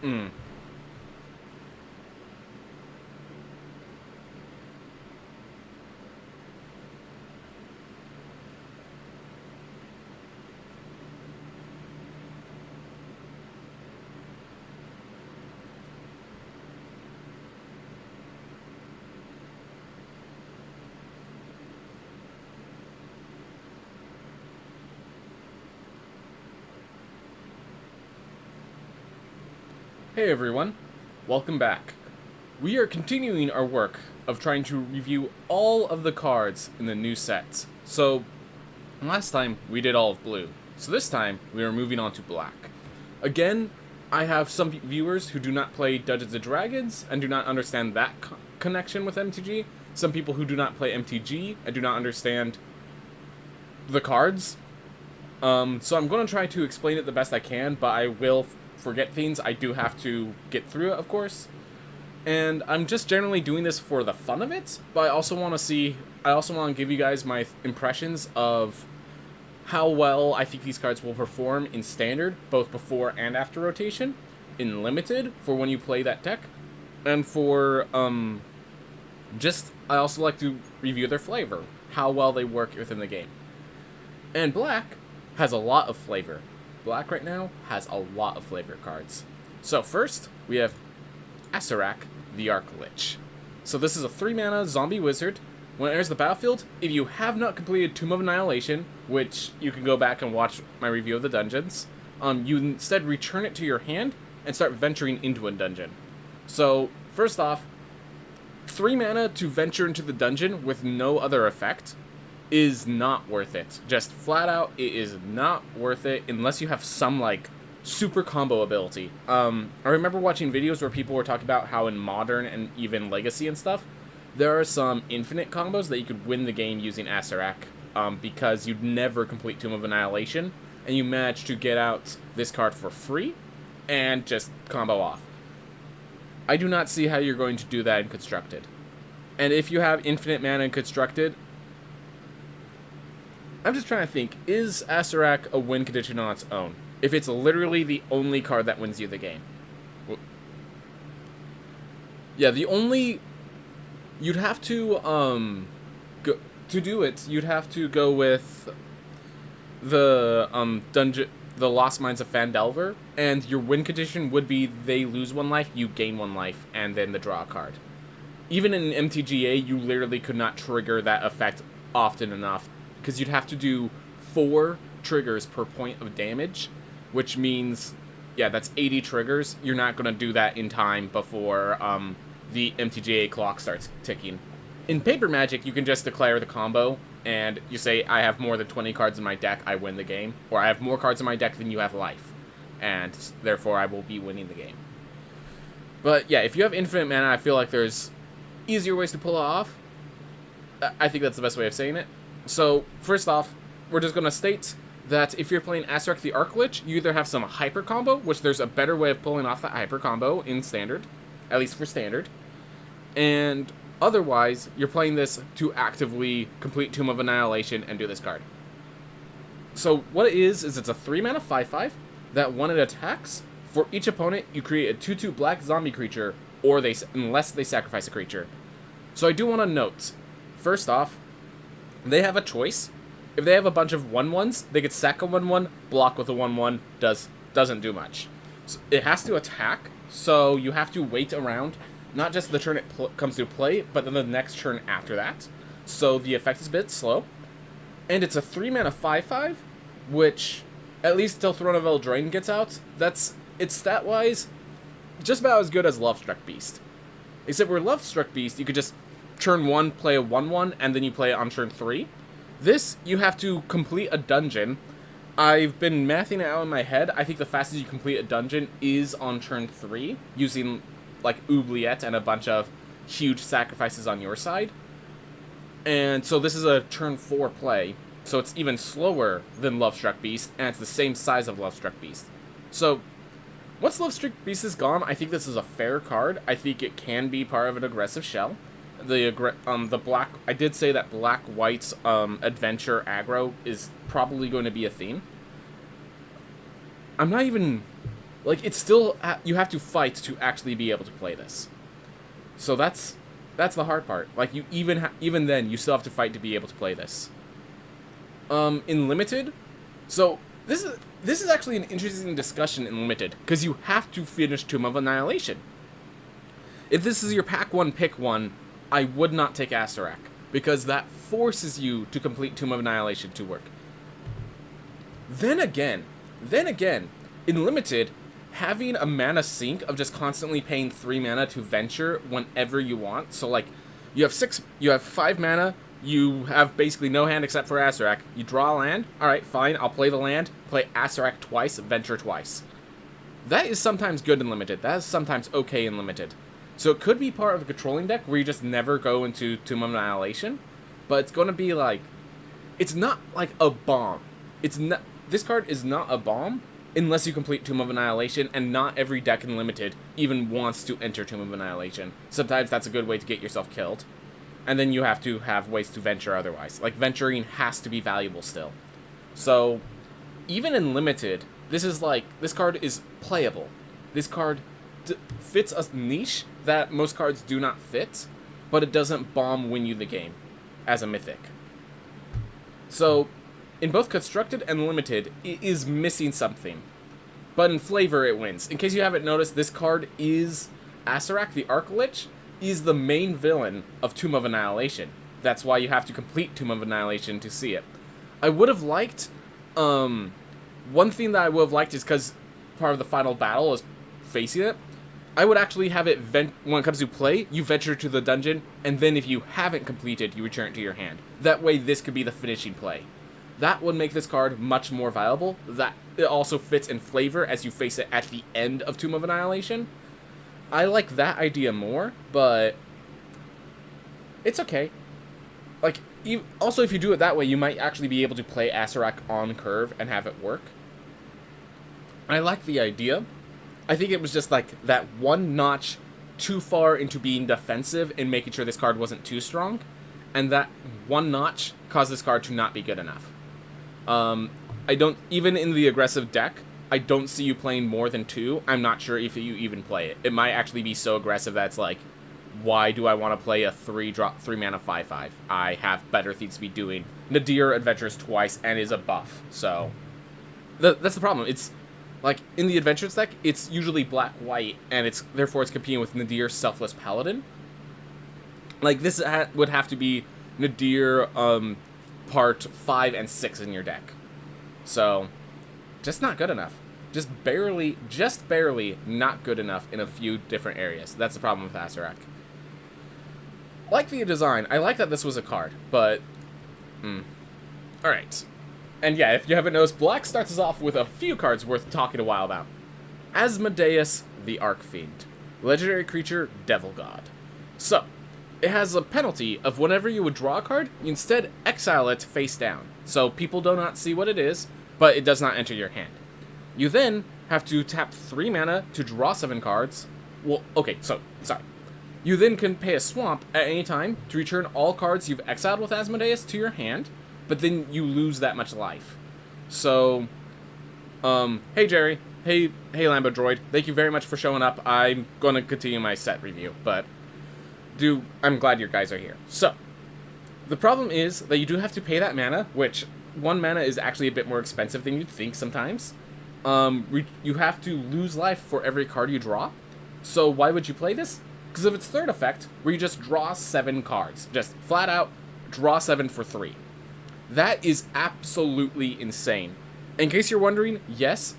Mm. Hey everyone, welcome back. We are continuing our work of trying to review all of the cards in the new sets. So, last time we did all of blue, so this time we are moving on to black. Again, I have some viewers who do not play Dungeons & Dragons and do not understand that connection with MTG. Some people who do not play MTG and do not understand the cards. So I'm going to try to explain it the best I can, but I will forget things. I do have to get through it, of course. And I'm just generally doing this for the fun of it, but I also want to give you guys my impressions of how well I think these cards will perform in Standard, both before and after rotation, in Limited, for when you play that deck, and for, I also like to review their flavor, how well they work within the game. And Black has a lot of flavor. Black right now has a lot of flavor cards. So first, we have Acererak, the Arc Lich. So this is a 3-mana zombie wizard. When it enters the battlefield, if you have not completed Tomb of Annihilation, which you can go back and watch my review of the dungeons, you instead return it to your hand and start venturing into a dungeon. So, first off, 3 mana to venture into the dungeon with no other effect is not worth it. Just flat out, it is not worth it unless you have some, like, super combo ability. I remember watching videos where people were talking about how in Modern and even Legacy and stuff, there are some infinite combos that you could win the game using Acererak, because you'd never complete Tomb of Annihilation, and you manage to get out this card for free, and just combo off. I do not see how you're going to do that in Constructed. And if you have infinite mana in Constructed, I'm just trying to think, is Acererak a win condition on its own? If it's literally the only card that wins you the game. Yeah, the only... You'd have to, go... To do it, you'd have to go with the, the Lost Mines of Phandelver, and your win condition would be they lose 1 life, you gain 1 life, and then the draw card. Even in MTGA, you literally could not trigger that effect often enough, because you'd have to do 4 triggers per point of damage, which means, yeah, that's 80 triggers. You're not going to do that in time before the MTGA clock starts ticking. In Paper Magic, you can just declare the combo, and you say, I have more than 20 cards in my deck, I win the game. Or I have more cards in my deck than you have life, and therefore I will be winning the game. But yeah, if you have infinite mana, I feel like there's easier ways to pull it off. I think that's the best way of saying it. So, first off, we're just going to state that if you're playing Acererak the Arc Lich, you either have some hyper combo, which there's a better way of pulling off that hyper combo in Standard, at least for Standard, and otherwise, you're playing this to actively complete Tomb of Annihilation and do this card. So, what it is it's a 3-mana 5/5 that when it attacks, for each opponent, you create a 2/2 black zombie creature, or unless they sacrifice a creature. So I do want to note, first off, they have a choice. If they have a bunch of 1/1s, they could sack a 1/1, block with a 1/1, doesn't do much. So it has to attack, so you have to wait around, not just the turn it comes to play, but then the next turn after that. So the effect is a bit slow. And it's a 3-mana 5/5, which, at least until Throne of Eldraine gets out, it's stat-wise just about as good as Lovestruck Beast. Except where Lovestruck Beast, you could just turn 1, play a 1/1, and then you play it on turn 3. This, you have to complete a dungeon. I've been mathing it out in my head. I think the fastest you complete a dungeon is on turn 3, using, like, Oubliette and a bunch of huge sacrifices on your side. And so this is a turn 4 play, so it's even slower than Lovestruck Beast, and it's the same size of Lovestruck Beast. So, once Lovestruck Beast is gone, I think this is a fair card. I think it can be part of an aggressive shell. The black, I did say that black-white adventure aggro is probably going to be a theme. I'm not even Like, it's still, you have to fight to actually be able to play this. So that's the hard part. Like, you even then, you still have to fight to be able to play this. In Limited, so this is actually an interesting discussion in Limited, because you have to finish Tomb of Annihilation. If this is your pack 1 pick 1, I would not take Asarak, because that forces you to complete Tomb of Annihilation to work. Then again, in Limited, having a mana sink of just constantly paying 3 mana to venture whenever you want, so like, you have 5 mana, you have basically no hand except for Asarak, you draw a land, alright, fine, I'll play the land, play Asarak twice, venture twice. That is sometimes good in Limited, that is sometimes okay in Limited. So it could be part of a controlling deck where you just never go into Tomb of Annihilation, but it's going to be like, it's not like a bomb. This card is not a bomb unless you complete Tomb of Annihilation, and not every deck in Limited even wants to enter Tomb of Annihilation. Sometimes that's a good way to get yourself killed, and then you have to have ways to venture otherwise. Like, venturing has to be valuable still. So, even in Limited, this card is playable. This card fits a niche that most cards do not fit, but it doesn't bomb win you the game as a mythic. So, in both Constructed and Limited, it is missing something. But in flavor, it wins. In case you haven't noticed, this card is Asarak, the Archlich, is the main villain of Tomb of Annihilation. That's why you have to complete Tomb of Annihilation to see it. I would have liked, one thing that I would have liked is because part of the final battle is facing it, I would actually have it, when it comes to play, you venture to the dungeon, and then if you haven't completed, you return it to your hand. That way, this could be the finishing play. That would make this card much more viable. That it also fits in flavor as you face it at the end of Tomb of Annihilation. I like that idea more, but it's okay. Like, also if you do it that way, you might actually be able to play Asarak on curve and have it work. I like the idea. I think it was just like that one notch too far into being defensive and making sure this card wasn't too strong, and that one notch caused this card to not be good enough. Even in the aggressive deck, I don't see you playing more than 2. I'm not sure if you even play it. It might actually be so aggressive that it's like, why do I want to play a 3 mana 5/5? I have better things to be doing. Nadir adventures twice and is a buff, so that's the problem. It's like, in the adventures deck, it's usually black-white, and therefore it's competing with Nadir's Selfless Paladin. Like, this would have to be Nadir, part 5 and 6 in your deck. So, just not good enough. Just barely not good enough in a few different areas. That's the problem with Asarak. Like the design, I like that this was a card, but... Alright. And yeah, if you haven't noticed, Black starts us off with a few cards worth talking a while about. Asmodeus the Archfiend. Legendary creature, Devil God. So, it has a penalty of whenever you would draw a card, you instead exile it face down. So people do not see what it is, but it does not enter your hand. You then have to tap 3 mana to draw 7 cards. Well, okay, sorry. You then can pay a swamp at any time to return all cards you've exiled with Asmodeus to your hand, but then you lose that much life. So, hey Jerry, hey Lambo Droid, thank you very much for showing up. I'm going to continue my set review, but I'm glad you guys are here. So, the problem is that you do have to pay that mana, which 1 mana is actually a bit more expensive than you'd think sometimes. You have to lose life for every card you draw. So why would you play this? Because of its third effect, where you just draw 7 cards. Just flat out, draw 7 for 3. That is absolutely insane. In case you're wondering, yes,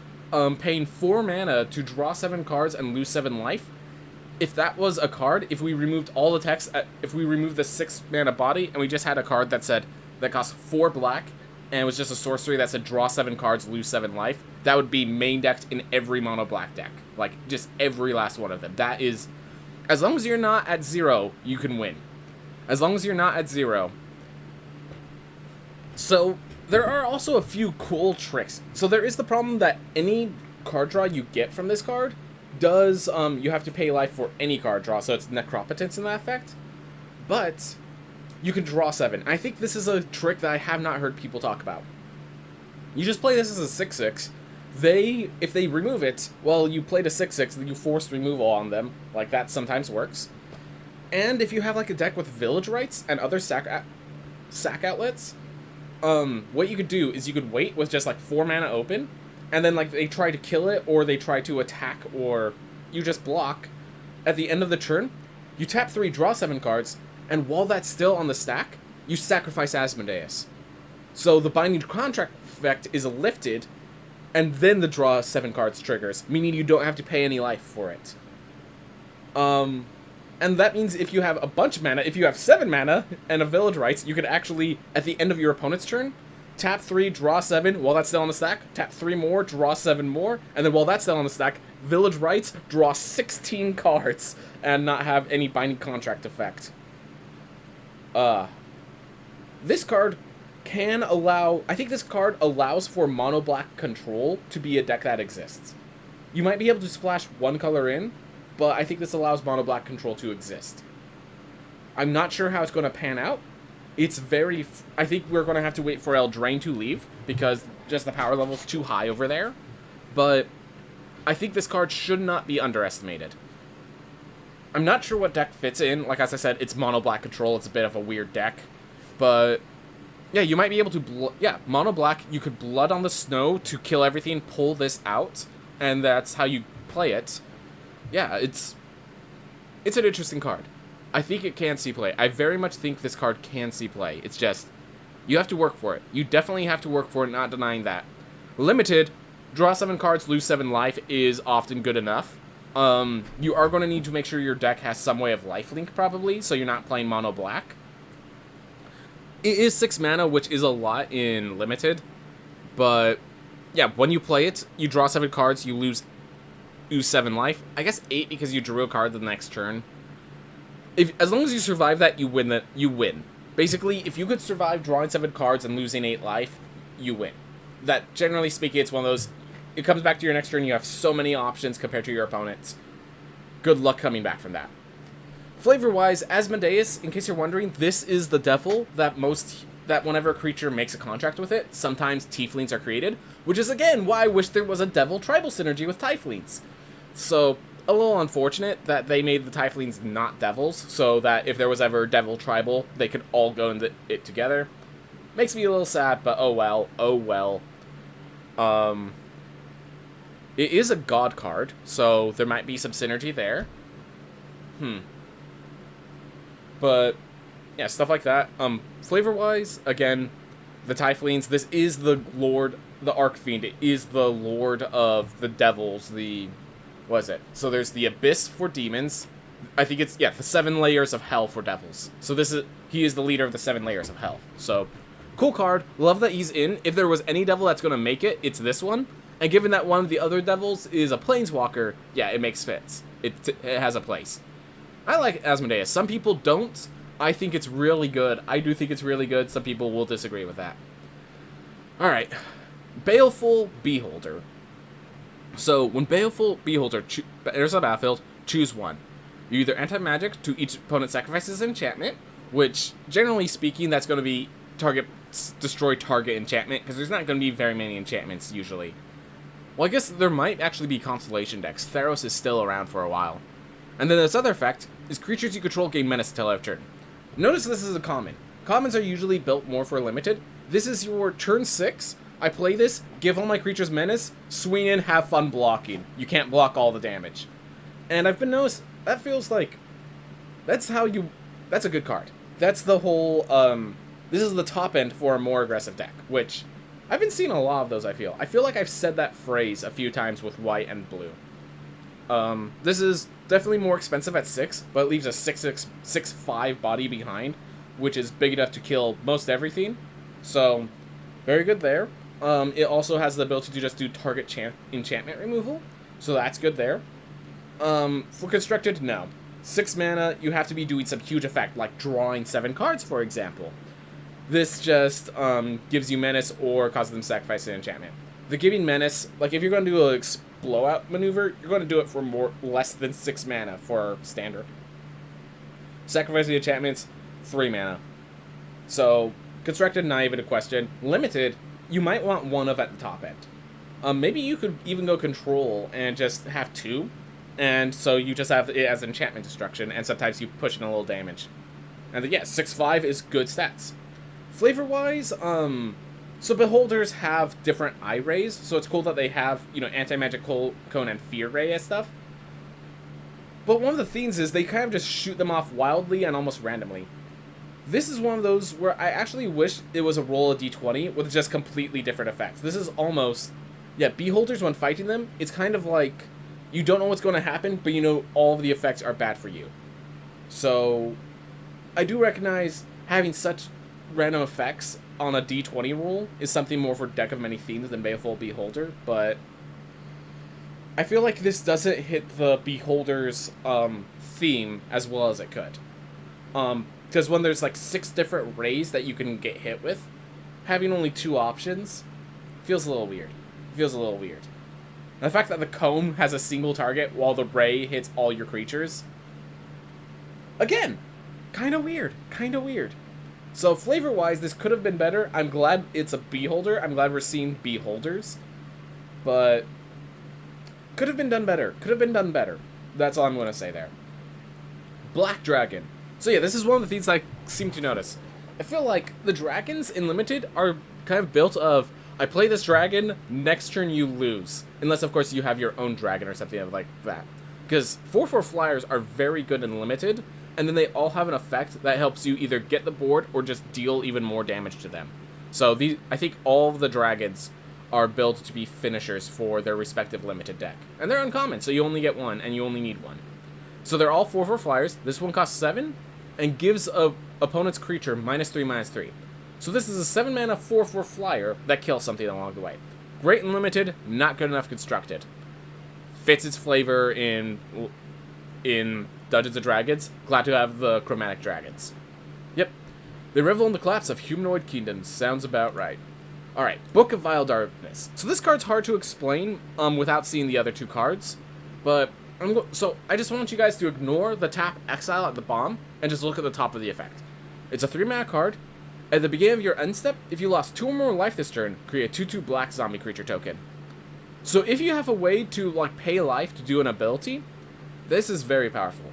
paying 4 mana to draw 7 cards and lose 7 life, if that was a card, if we removed all the text, if we removed the 6 mana body, and we just had a card that cost 4 black, and it was just a sorcery that said draw 7 cards, lose 7 life, that would be main decked in every mono black deck. Like, just every last one of them. That is, as long as you're not at 0, you can win. As long as you're not at 0. So, there are also a few cool tricks. So there is the problem that any card draw you get from this card does, you have to pay life for any card draw, so it's Necropotence in that effect. But you can draw 7. I think this is a trick that I have not heard people talk about. You just play this as a 6/6, if they remove it, well, you played a 6/6, then you force removal on them. Like, that sometimes works. And if you have, like, a deck with Village Rites and other sack outlets, what you could do is you could wait with just, like, 4 mana open, and then, like, they try to kill it, or they try to attack, or you just block. At the end of the turn, you tap 3, draw 7 cards, and while that's still on the stack, you sacrifice Asmodeus. So the Binding Contract effect is lifted, and then the draw 7 cards triggers, meaning you don't have to pay any life for it. And that means if you have a bunch of mana, if you have 7 mana and a Village Rites, you can actually, at the end of your opponent's turn, tap 3, draw 7, while that's still on the stack, tap 3 more, draw 7 more, and then while that's still on the stack, Village Rites, draw 16 cards, and not have any Binding Contract effect. This card can allow... I think this card allows for mono-black control to be a deck that exists. You might be able to splash 1 color in, but I think this allows mono-black control to exist. I'm not sure how it's going to pan out. It's very... I think we're going to have to wait for Eldraine to leave, because just the power level's too high over there. But I think this card should not be underestimated. I'm not sure what deck fits in. Like, as I said, it's mono-black control. It's a bit of a weird deck. But yeah, you might be able to... mono black, you could Blood on the Snow to kill everything, pull this out, and that's how you play it. Yeah, it's an interesting card. I think it can see play. I very much think this card can see play. It's just, you have to work for it. You definitely have to work for it, not denying that. Limited, draw 7 cards, lose 7 life is often good enough. You are going to need to make sure your deck has some way of lifelink, probably, so you're not playing mono black. It is 6 mana, which is a lot in Limited, but yeah, when you play it, you draw 7 cards, you lose 7 life. I guess 8 because you drew a card the next turn. As long as you survive that, you win. Basically, if you could survive drawing 7 cards and losing 8 life, you win. That, generally speaking, it's one of those... It comes back to your next turn, you have so many options compared to your opponents. Good luck coming back from that. Flavor-wise, Asmodeus, in case you're wondering, this is the devil that whenever a creature makes a contract with it, sometimes Tieflings are created, which is, again, why I wish there was a devil tribal synergy with Tieflings. So, a little unfortunate that they made the Tieflings not devils, so that if there was ever devil tribal, they could all go into it together. Makes me a little sad, but oh well, oh well. It is a god card, so there might be some synergy there. But, yeah, stuff like that. Flavor-wise, again, the Tieflings, this is the Lord, the Archfiend. It is the Lord of the Devils, what is it? So there's the Abyss for demons. I think it's, the 7 layers of hell for devils. So he is the leader of the 7 layers of hell. So, cool card. Love that he's in. If there was any devil that's going to make it, it's this one. And given that one of the other devils is a planeswalker, yeah, it makes fits. It has a place. I like Asmodeus. Some people don't. I think it's really good. I do think it's really good. Some people will disagree with that. Alright. Baleful Beholder. So, when Baleful Beholder enters the battlefield, choose one. You either anti-magic to each opponent sacrifices an enchantment, which, generally speaking, that's going to be destroy target enchantment, because there's not going to be very many enchantments, usually. Well, I guess there might actually be Constellation decks. Theros is still around for a while. And then this other effect is creatures you control gain menace until end of turn. Notice this is a common. Commons are usually built more for Limited. This is your turn 6. I play this, give all my creatures menace, swing in, have fun blocking. You can't block all the damage. And I've been noticed, that feels like, that's a good card. That's the whole, this is the top end for a more aggressive deck, which I've been seeing a lot of those, I feel. I feel like I've said that phrase a few times with white and blue. This is definitely more expensive at 6, but it leaves a 6/5 body behind, which is big enough to kill most everything. So, very good there. It also has the ability to just do target enchantment removal, so that's good there. For Constructed, no. 6 mana, you have to be doing some huge effect, like drawing 7 cards, for example. This just gives you menace or causes them to sacrifice an enchantment. The giving menace, like if you're going to do a blowout maneuver, you're going to do it for less than 6 mana for standard. Sacrificing enchantments, 3 mana. So, Constructed, not even a question. Limited, you might want one of at the top end. Maybe you could even go control and just have 2, and so you just have it as enchantment destruction, and sometimes you push in a little damage. And then, yeah, 6/5 is good stats. Flavor-wise, so Beholders have different eye rays, so it's cool that they have, Anti-Magic Cone and Fear Ray and stuff. But one of the things is they kind of just shoot them off wildly and almost randomly. This is one of those where I actually wish it was a roll of d20 with just completely different effects. This is almost, yeah, Beholders when fighting them, it's kind of like you don't know what's going to happen, but you know all of the effects are bad for you. So I do recognize having such random effects on a d20 roll is something more for Deck of Many Themes than Baleful Beholder, but I feel like this doesn't hit the Beholder's theme as well as it could. Because when there's like 6 different rays that you can get hit with, having only 2 options feels a little weird. And the fact that the cone has a single target while the ray hits all your creatures, again, kind of weird. So flavor-wise, this could have been better. I'm glad it's a Beholder. I'm glad we're seeing Beholders. But could have been done better. That's all I'm going to say there. Black Dragon. So yeah, this is one of the things I seem to notice. I feel like the dragons in Limited are kind of built of, I play this dragon, next turn you lose. Unless, of course, you have your own dragon or something like that. Because 4/4 flyers are very good in Limited, and then they all have an effect that helps you either get the board or just deal even more damage to them. So I think all of the dragons are built to be finishers for their respective Limited deck. And they're uncommon, so you only get 1, and you only need 1. So they're all 4/4 flyers. This one costs 7, and gives a opponent's creature -3/-3. So this is a 7 mana 4/4 flyer that kills something along the way. Great in Limited, not good enough constructed. Fits its flavor in Dungeons & Dragons. Glad to have the Chromatic Dragons. Yep. They revel in the collapse of humanoid kingdoms. Sounds about right. Alright, Book of Vile Darkness. So this card's hard to explain without seeing the other 2 cards. But so I just want you guys to ignore the tap exile at the bottom and just look at the top of the effect. It's a 3 mana card. At the beginning of your end step, if you lost 2 or more life this turn, create a 2/2 black zombie creature token. So if you have a way to like pay life to do an ability, this is very powerful.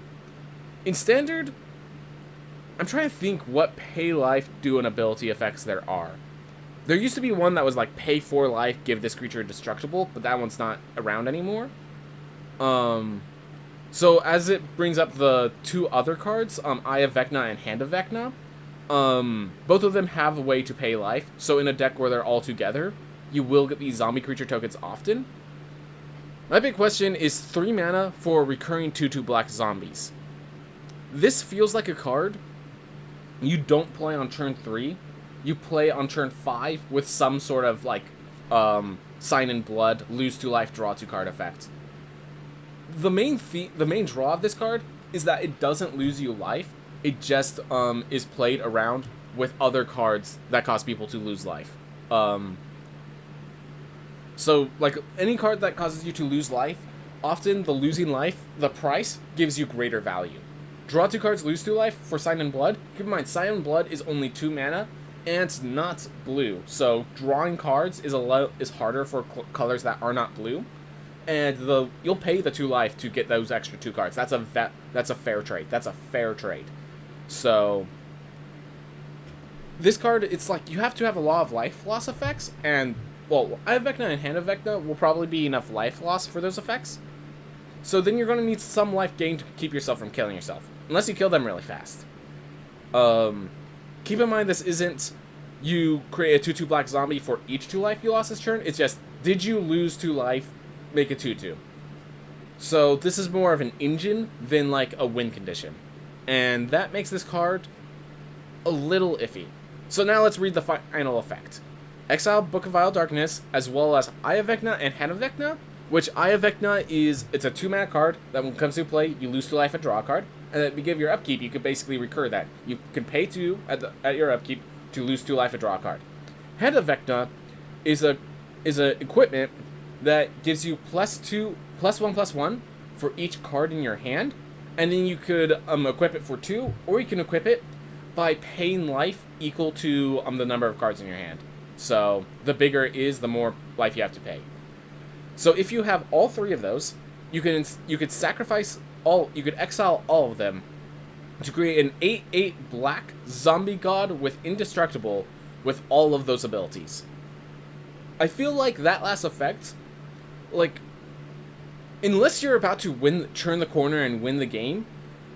In Standard, I'm trying to think what pay life do an ability effects there are. There used to be one that was like pay 4 life, give this creature indestructible, but that one's not around anymore. So as it brings up the 2 other cards, Eye of Vecna and Hand of Vecna, both of them have a way to pay life. So in a deck where they're all together, you will get these zombie creature tokens often. My big question is 3 mana for recurring 2/2 black zombies. This feels like a card you don't play on turn 3. You play on turn 5 with some sort of like Sign in Blood, lose 2 life, draw 2 card effect. The main draw of this card is that it doesn't lose you life. It just is played around with other cards that cause people to lose life. So like any card that causes you to lose life, often the losing life, the price gives you greater value. Draw 2 cards, lose 2 life for Sign in Blood. Keep in mind, Sign in Blood is only 2 mana, and it's not blue. So drawing cards is harder for colors that are not blue. And you'll pay the 2 life to get those extra 2 cards. That's a fair trade. So this card, it's like you have to have a lot of life loss effects, and well, Eye of Vecna and Hand of Vecna will probably be enough life loss for those effects. So then you're going to need some life gain to keep yourself from killing yourself, unless you kill them really fast. Keep in mind, this isn't you create a 2/2 black zombie for each 2 life you lost this turn. It's just, did you lose 2 life? Make a 2/2. So this is more of an engine than like a win condition. And that makes this card a little iffy. So now let's read the final effect. Exile Book of Vile Darkness, as well as Eye of Vecna and Hand of Vecna, which Eye of Vecna it's a 2 mana card that when it comes to play, you lose 2 life and draw a card. And at the beginning of your upkeep, you could basically recur that. You can pay 2 at your upkeep to lose 2 life and draw a card. Hand of Vecna is a equipment that gives you +1/+1 for each card in your hand, and then you could equip it for 2, or you can equip it by paying life equal to the number of cards in your hand. So the bigger it is, the more life you have to pay. So if you have all 3 of those, you could exile all of them to create an 8/8 black zombie god with indestructible with all of those abilities. I feel like that last effect, like, unless you're about to turn the corner and win the game,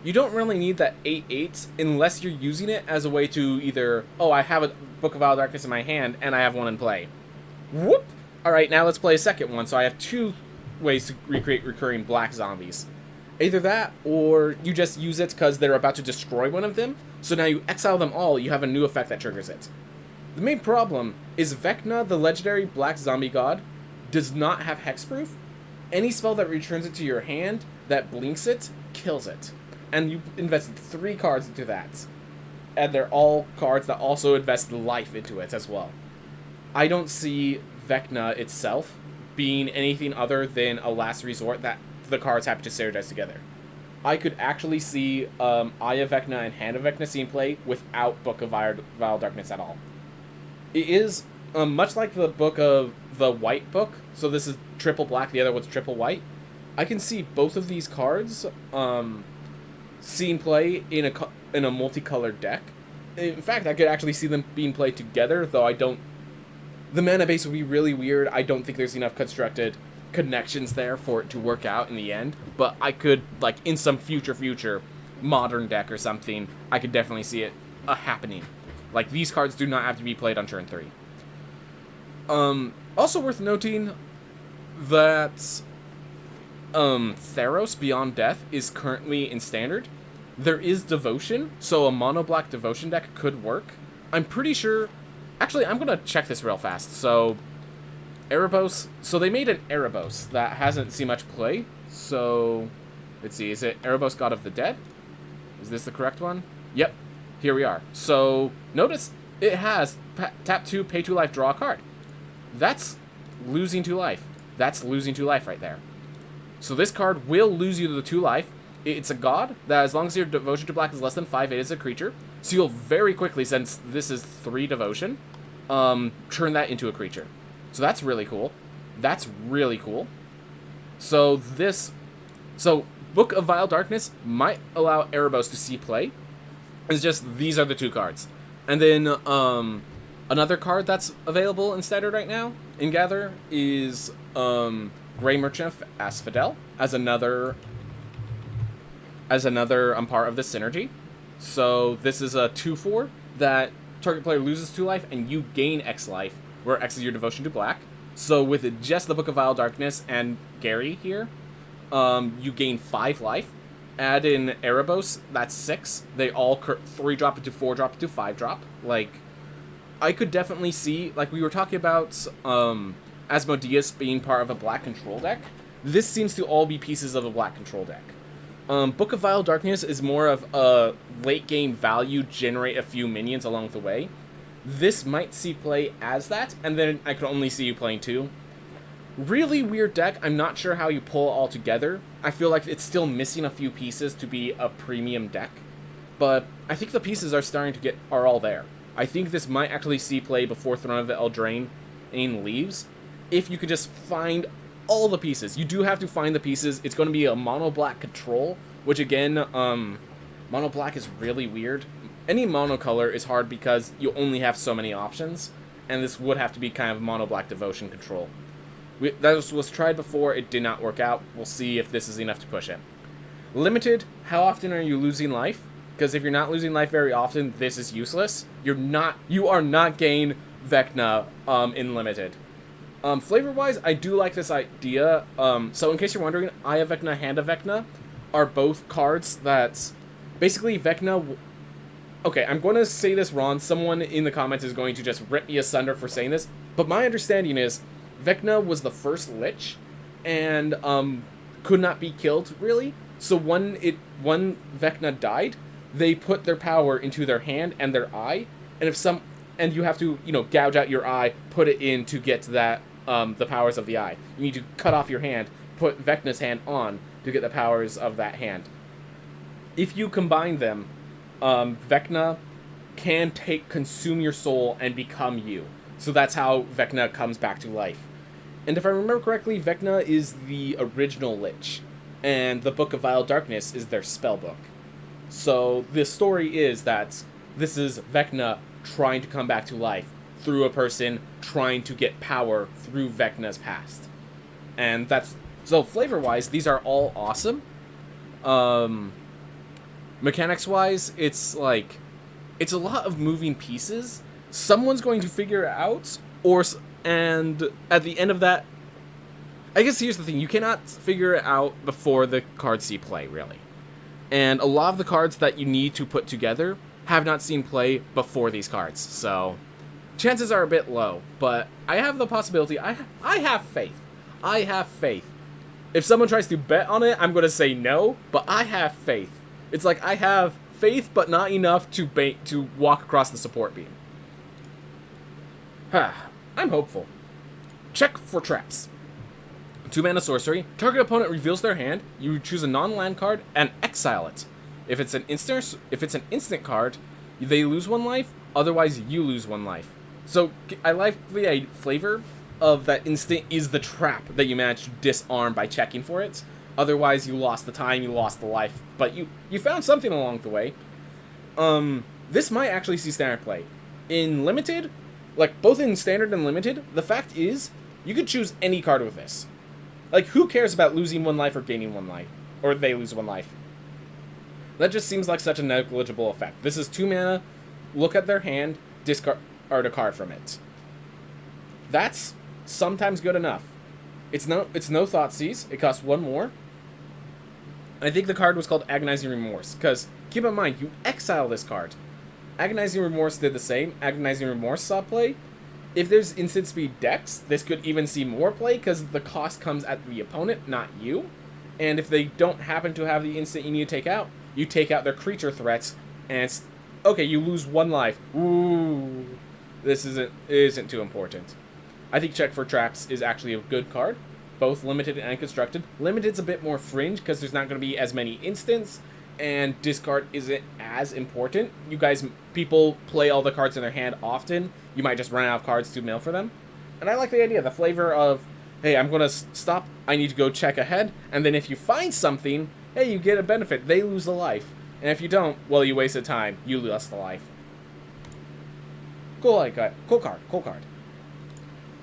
you don't really need that 8/8 unless you're using it as a way to either, oh, I have a Book of Wild Darkness in my hand and I have one in play. Whoop! Alright, now let's play a second one, so I have 2 ways to recreate recurring black zombies. Either that, or you just use it because they're about to destroy one of them, so now you exile them all, you have a new effect that triggers it. The main problem is Vecna, the legendary black zombie god, does not have hexproof. Any spell that returns it to your hand that blinks it, kills it. And you invested 3 cards into that. And they're all cards that also invest life into it as well. I don't see Vecna itself being anything other than a last resort that the cards have to synergize together. I could actually see Eye of Vecna and Hand of Vecna seeing play without Book of Vile Darkness at all. It is much like the book of the white book, so this is triple black, the other one's triple white. I can see both of these cards seeing play in a multicolored deck. In fact, I could actually see them being played together, though I don't. The mana base would be really weird. I don't think there's enough constructed connections there for it to work out in the end. But I could, like, in some future modern deck or something, I could definitely see it happening. Like, these cards do not have to be played on turn 3. Also worth noting that Theros Beyond Death is currently in Standard. There is Devotion, so a mono-black Devotion deck could work. I'm pretty sure. Actually, I'm gonna check this real fast. So, Erebos. So they made an Erebos that hasn't seen much play. So, let's see. Is it Erebos God of the Dead? Is this the correct one? Yep. Here we are. So, notice it has tap 2, pay 2 life, draw a card. That's losing 2 life. That's losing 2 life right there. So this card will lose you the 2 life. It's a god that, as long as your devotion to black is less than 5, it is a creature. So you'll very quickly, since this is 3 devotion, turn that into a creature. So that's really cool. That's really cool. So Book of Vile Darkness might allow Erebos to see play. It's just, these are the 2 cards. And then, another card that's available in Standard right now, in Gather, is, Grey Merchant of Asphodel, as another part of the synergy. So this is a 2/4 that target player loses 2 life and you gain X life, where X is your devotion to black. So with just the Book of Vile Darkness and Gary here, you gain 5 life. Add in Erebos, that's 6. They all 3-drop into 4-drop into 5-drop. Like, I could definitely see, like we were talking about, Asmodeus being part of a black control deck. This seems to all be pieces of a black control deck. Book of Vile Darkness is more of a late game value, generate a few minions along the way. This might see play as that, and then I could only see you playing 2. Really weird deck. I'm not sure how you pull it all together. I feel like it's still missing a few pieces to be a premium deck, but I think the pieces are all there. I think this might actually see play before Throne of the Eldraine leaves, if you could just find all the pieces. You do have to find the pieces. It's going to be a mono-black control, which again, mono-black is really weird. Any mono-color is hard because you only have so many options, and this would have to be kind of mono-black devotion control. That was tried before, it did not work out. We'll see if this is enough to push it. Limited, how often are you losing life? Because if you're not losing life very often, this is useless. You are not gaining Vecna in limited. Flavor-wise, I do like this idea. So in case you're wondering, Eye of Vecna, Hand of Vecna are both cards that basically Vecna. Okay, I'm going to say this wrong. Someone in the comments is going to just rip me asunder for saying this. But my understanding is Vecna was the first Lich and could not be killed, really. So when Vecna died, they put their power into their hand and their eye. And you have to, gouge out your eye, put it in to get that, the powers of the eye. You need to cut off your hand, put Vecna's hand on to get the powers of that hand. If you combine them, Vecna can consume your soul and become you. So that's how Vecna comes back to life. And if I remember correctly, Vecna is the original Lich, and the Book of Vile Darkness is their spellbook. So the story is that this is Vecna trying to come back to life through a person trying to get power through Vecna's past. And that's... So flavor-wise, these are all awesome. Mechanics-wise, it's like... It's a lot of moving pieces. Someone's going to figure it out, and at the end of that... I guess here's the thing, you cannot figure it out before the cards see play, really. And a lot of the cards that you need to put together have not seen play before these cards, so chances are a bit low, but I have the possibility. I have faith. I have faith. If someone tries to bet on it, I'm going to say no, but I have faith. It's like I have faith, but not enough to walk across the support beam. I'm hopeful. Check for traps. 2-mana sorcery. Target opponent reveals their hand. You choose a non-land card and exile it. If it's an instant card, they lose 1 life. Otherwise, you lose 1 life. So I like the flavor of that instant is the trap that you managed to disarm by checking for it. Otherwise, you lost the time, you lost the life, but you found something along the way. This might actually see standard play. In limited, like both in standard and limited, the fact is you could choose any card with this. Like, who cares about losing 1 life or gaining 1 life? Or they lose 1 life. That just seems like such a negligible effect. This is 2 mana, look at their hand, discard a card from it. That's sometimes good enough. It's no Thoughtseize, it costs 1 more. I think the card was called Agonizing Remorse, because keep in mind, you exile this card. Agonizing Remorse did the same. Agonizing Remorse saw play. If there's instant speed decks, this could even see more play because the cost comes at the opponent, not you. And if they don't happen to have the instant you need to you take out their creature threats, and okay, you lose 1 life. Ooh, this isn't too important. I think Check for Traps is actually a good card, both limited and constructed. Limited's a bit more fringe because there's not going to be as many instants, and discard isn't as important. People play all the cards in their hand often. You might just run out of cards to mill for them. And I like the idea, the flavor of, hey, I'm going to stop, I need to go check ahead, and then if you find something, hey, you get a benefit, they lose a life. And if you don't, well, you wasted time, you lost the life. Cool card.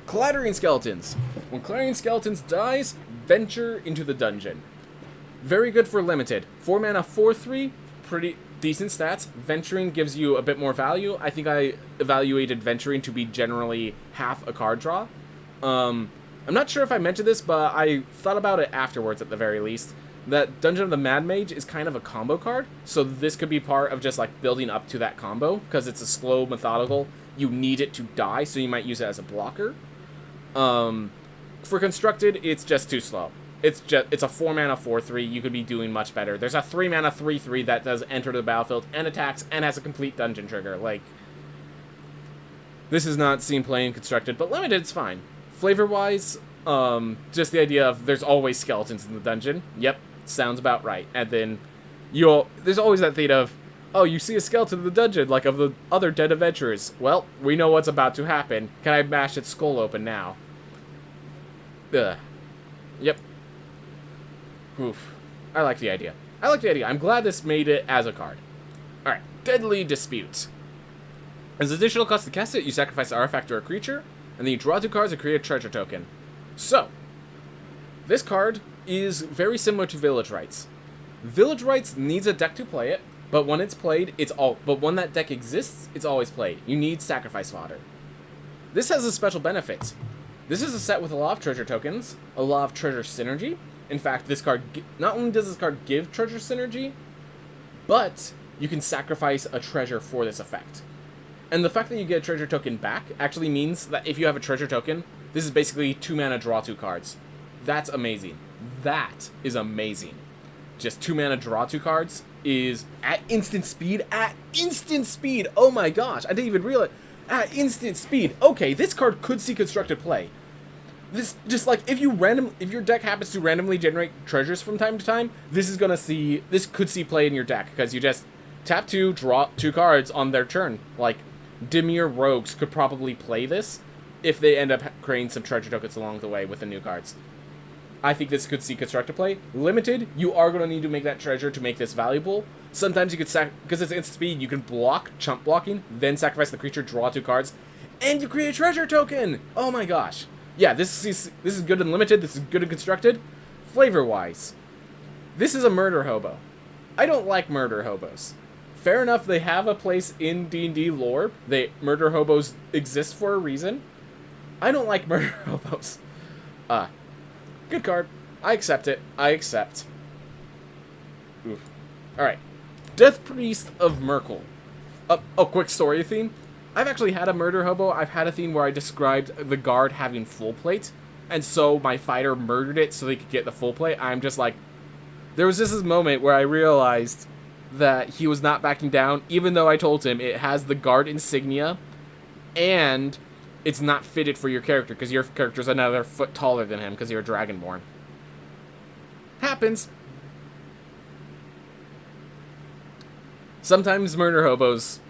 Clattering Skeletons. When Clattering Skeletons dies, venture into the dungeon. Very good for limited. 4 mana, 4/3, pretty decent stats. Venturing gives you a bit more value. I think I evaluated Venturing to be generally half a card draw. I'm not sure if I mentioned this, but I thought about it afterwards at the very least. That Dungeon of the Mad Mage is kind of a combo card, so this could be part of just like building up to that combo, because it's a slow, methodical, you need it to die, so you might use it as a blocker. For constructed, it's just too slow. It's a 4 mana 4/3. You could be doing much better. There's a 3 mana 3/3 that does enter the battlefield and attacks and has a complete dungeon trigger. Like, this is not seen play in constructed, but limited it's fine. Flavor wise, just the idea of there's always skeletons in the dungeon. Yep, sounds about right. And then there's always that thing of, oh, you see a skeleton in the dungeon like of the other dead adventurers. Well, we know what's about to happen. Can I mash its skull open now? Ugh. Yep. Oof. I like the idea. I'm glad this made it as a card. Alright, Deadly Dispute. As additional cost to cast it, you sacrifice an artifact or a creature, and then you draw 2 cards and create a treasure token. So, this card is very similar to Village Rites. Village Rites needs a deck to play it, but when it's played, but when that deck exists, it's always played. You need sacrifice fodder. This has a special benefit. This is a set with a lot of treasure tokens, a lot of treasure synergy. In fact, this card, not only does this card give treasure synergy, but you can sacrifice a treasure for this effect. And the fact that you get a treasure token back actually means that if you have a treasure token, this is basically 2 mana draw 2 cards. That's amazing. That is amazing. Just 2 mana draw 2 cards is at instant speed. Oh my gosh, I didn't even realize. At instant speed. Okay, this card could see constructed play. This, just like, if your deck happens to randomly generate treasures from time to time, this could see play in your deck, because you just tap 2, draw 2 cards on their turn. Like, Dimir Rogues could probably play this if they end up creating some treasure tokens along the way with the new cards. I think this could see constructed play. Limited, you are going to need to make that treasure to make this valuable. Sometimes you could because it's instant speed, you can block, chump blocking, then sacrifice the creature, draw 2 cards, and you create a treasure token! Oh my gosh. Yeah, this is good in limited, this is good in constructed. Flavor-wise, this is a murder hobo. I don't like murder hobos. Fair enough, they have a place in D&D lore. Murder hobos exist for a reason. I don't like murder hobos. Good card. I accept it. I accept. Oof. Alright. Death Priest of Merkel. Oh, quick story theme. I've actually had a murder hobo. I've had a theme where I described the guard having full plate, and so my fighter murdered it so they could get the full plate. I'm just like... There was just this moment where I realized that he was not backing down, even though I told him it has the guard insignia, and it's not fitted for your character, because your character's another foot taller than him, because you're a Dragonborn. Happens. Sometimes murder hobos...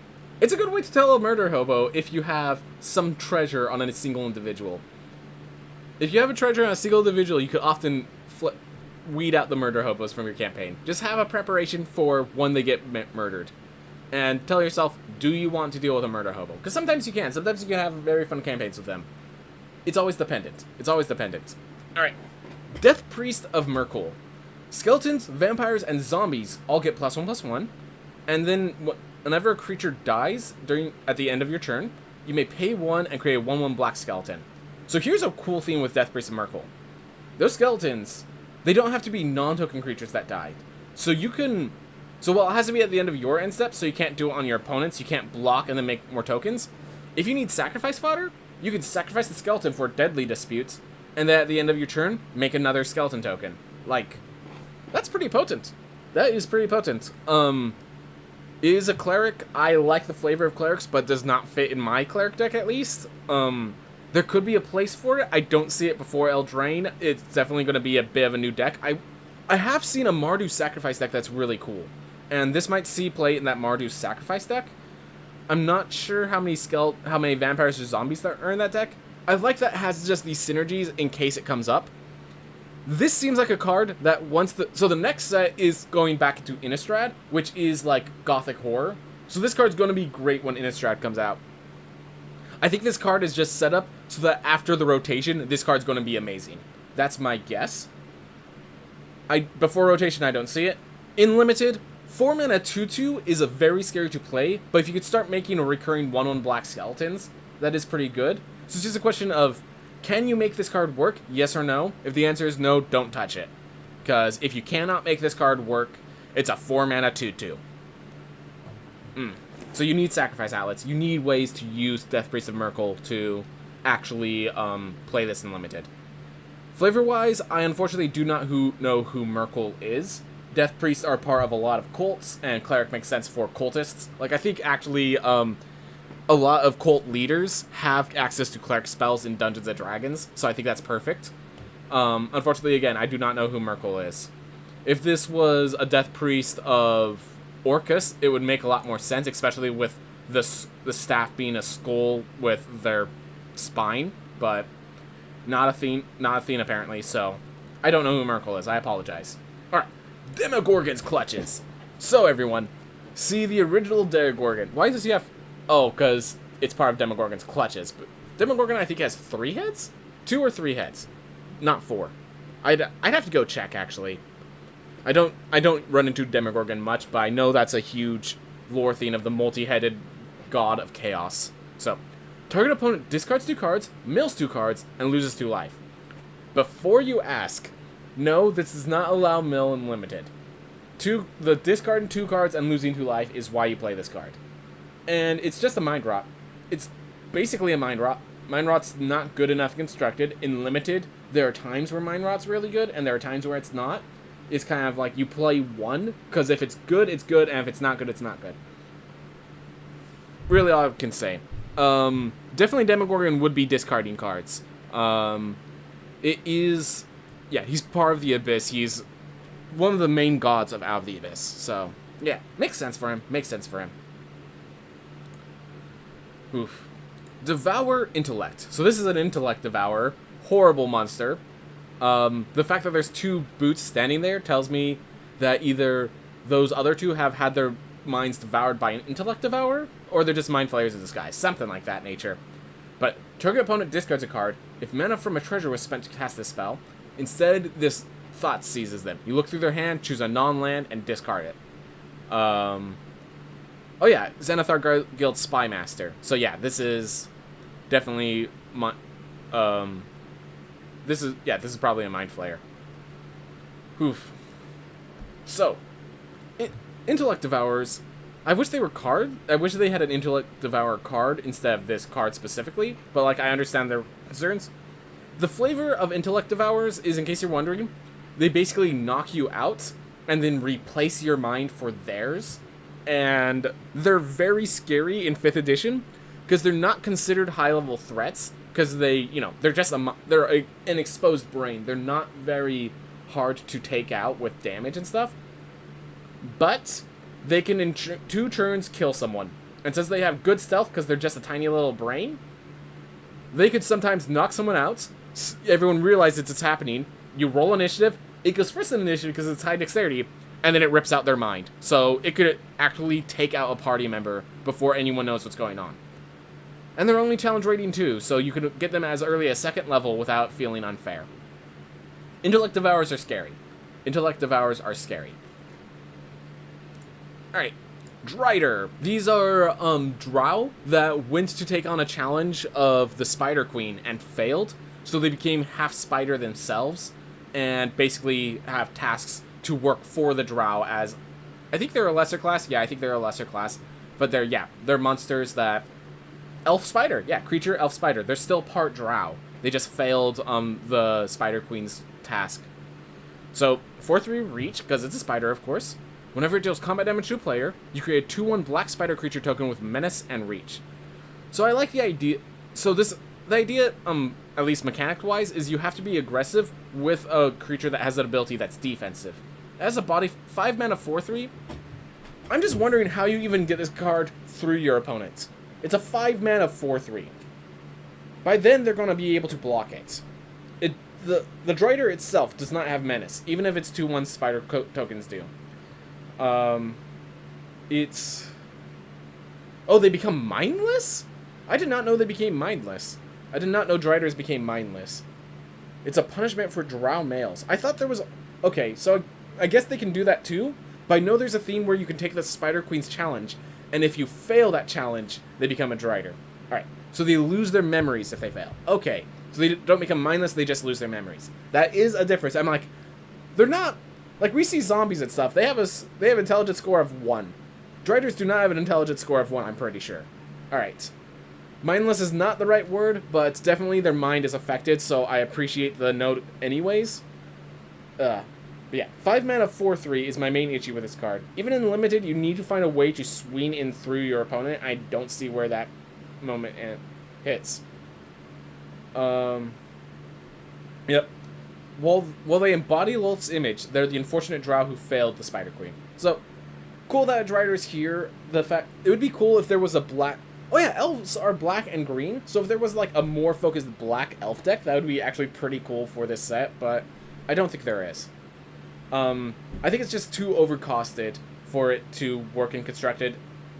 It's a good way to tell a murder hobo if you have some treasure on a single individual. If you have a treasure on a single individual, you could often weed out the murder hobos from your campaign. Just have a preparation for when they get murdered. And tell yourself, do you want to deal with a murder hobo? Because sometimes you can. Sometimes you can have very fun campaigns with them. It's always dependent. It's always dependent. Alright. Death Priest of Merkel. Skeletons, vampires, and zombies all get +1/+1. And then, whenever a creature dies at the end of your turn, you may pay 1 and create a 1/1 black skeleton. So here's a cool theme with Death Priest of Merkel. Those skeletons, they don't have to be non-token creatures that died. So you can... So while it has to be at the end of your end step, so you can't do it on your opponents, you can't block and then make more tokens, if you need sacrifice fodder, you can sacrifice the skeleton for deadly disputes, and then at the end of your turn, make another skeleton token. Like, that's pretty potent. That is pretty potent. Is a cleric. I like the flavor of clerics, but does not fit in my cleric deck at least. There could be a place for it. I don't see it before Eldraine. It's definitely going to be a bit of a new deck. I have seen a Mardu sacrifice deck that's really cool. And this might see play in that Mardu sacrifice deck. I'm not sure how many vampires or zombies that are in that deck. I like that it has just these synergies in case it comes up. This seems like a card that so the next set is going back into Innistrad, which is like Gothic horror. So this card's going to be great when Innistrad comes out. I think this card is just set up so that after the rotation, this card's going to be amazing. That's my guess. Before rotation, I don't see it. In limited, 4-mana 2/2 is a very scary to play, but if you could start making a recurring 1/1 black skeletons, that is pretty good. So it's just a question of, can you make this card work? Yes or no? If the answer is no, don't touch it. Because if you cannot make this card work, it's a 4-mana 2/2. So you need sacrifice outlets. You need ways to use Death Priest of Merkel to actually play this in limited. Flavor-wise, I unfortunately do not know who Merkel is. Death Priests are part of a lot of cults, and Cleric makes sense for cultists. Like, I think actually a lot of cult leaders have access to Cleric spells in Dungeons & Dragons, so I think that's perfect. Unfortunately, again, I do not know who Merkel is. If this was a Death Priest of Orcus, it would make a lot more sense, especially with the staff being a skull with their spine, but not a theme apparently, so I don't know who Merkel is. I apologize. Alright, Demogorgon's Clutches. So everyone, see the original Demogorgon. Why does he have... Oh, because it's part of Demogorgon's Clutches. But Demogorgon, I think, has 3 heads? 2 or 3 heads. Not 4. I'd have to go check, actually. I don't run into Demogorgon much, but I know that's a huge lore theme of the multi-headed god of chaos. So, target opponent discards 2 cards, mills 2 cards, and loses 2 life. Before you ask, no, this does not allow mill in limited. The discarding 2 cards and losing 2 life is why you play this card. And it's just a mind rot. It's basically a mind rot. Mind rot's not good enough constructed. In limited, there are times where mind rot's really good, and there are times where it's not. It's kind of like you play 1, because if it's good, it's good, and if it's not good, it's not good. Really all I can say. Definitely Demogorgon would be discarding cards. It is... Yeah, he's part of the Abyss. He's one of the main gods of Out of the Abyss. So, yeah, makes sense for him. Makes sense for him. Oof. Devour Intellect. So this is an Intellect Devourer. Horrible monster. The fact that there's 2 boots standing there tells me that either those other 2 have had their minds devoured by an Intellect Devourer, or they're just Mind Flayers in disguise. Something like that nature. But target opponent discards a card. If mana from a treasure was spent to cast this spell, instead this thought seizes them. You look through their hand, choose a non-land, and discard it. Oh yeah, Xanathar Guild Spy Master. So yeah, this is definitely my, this is probably a Mind Flayer. Oof. So, Intellect Devourers, I wish they were card. I wish they had an Intellect Devourer card instead of this card specifically, but like I understand their concerns. The flavor of Intellect Devourers is, in case you're wondering, they basically knock you out and then replace your mind for theirs. And they're very scary in 5th edition because they're not considered high-level threats because they're just an exposed brain. They're not very hard to take out with damage and stuff. But they can in 2 turns kill someone. And since they have good stealth because they're just a tiny little brain, they could sometimes knock someone out. Everyone realizes it's happening. You roll initiative. It goes first in initiative because it's high dexterity. And then it rips out their mind. So it could actually take out a party member before anyone knows what's going on. And they're only challenge rating 2, so you can get them as early as 2nd level without feeling unfair. Intellect Devourers are scary. Intellect Devourers are scary. Alright, Drider. These are drow that went to take on a challenge of the Spider Queen and failed. So they became half spider themselves and basically have tasks to work for the drow as, I think they're a lesser class. Yeah, I think they're a lesser class. But they're monsters that, elf spider. Yeah, creature, elf spider. They're still part drow. They just failed the Spider Queen's task. So 4/3 reach, because it's a spider, of course. Whenever it deals combat damage to a player, you create a 2/1 black spider creature token with menace and reach. So I like the idea. So the idea, at least mechanic-wise, is you have to be aggressive with a creature that has an ability that's defensive. As a body 5 mana 4/3, I'm just wondering how you even get this card through your opponent. It's a 5 mana 4/3. By then, they're going to be able to block it. The Drider itself does not have menace, even if its 2/1 spider tokens do. Oh, they become mindless? I did not know they became mindless. I did not know Driders became mindless. It's a punishment for drow males. I thought there was... Okay, so I guess they can do that too, but I know there's a theme where you can take the Spider Queen's challenge, and if you fail that challenge, they become a Drider. Alright, so they lose their memories if they fail. Okay, so they don't become mindless, they just lose their memories. That is a difference. I'm like, they're not... Like, we see zombies and stuff, they have intelligence score of 1. Driders do not have an intelligence score of 1, I'm pretty sure. Alright. Mindless is not the right word, but definitely their mind is affected, so I appreciate the note anyways. But yeah, 5 mana 4/3 is my main issue with this card. Even in limited, you need to find a way to swing in through your opponent. I don't see where that moment hits. Yep. While they embody Lolth's image, they're the unfortunate drow who failed the Spider Queen. So, cool that a Drider is here. It would be cool if there was a black... Oh yeah, elves are black and green, so if there was like a more focused black elf deck, that would be actually pretty cool for this set, but I don't think there is. I think it's just too overcosted for it to work in Constructed,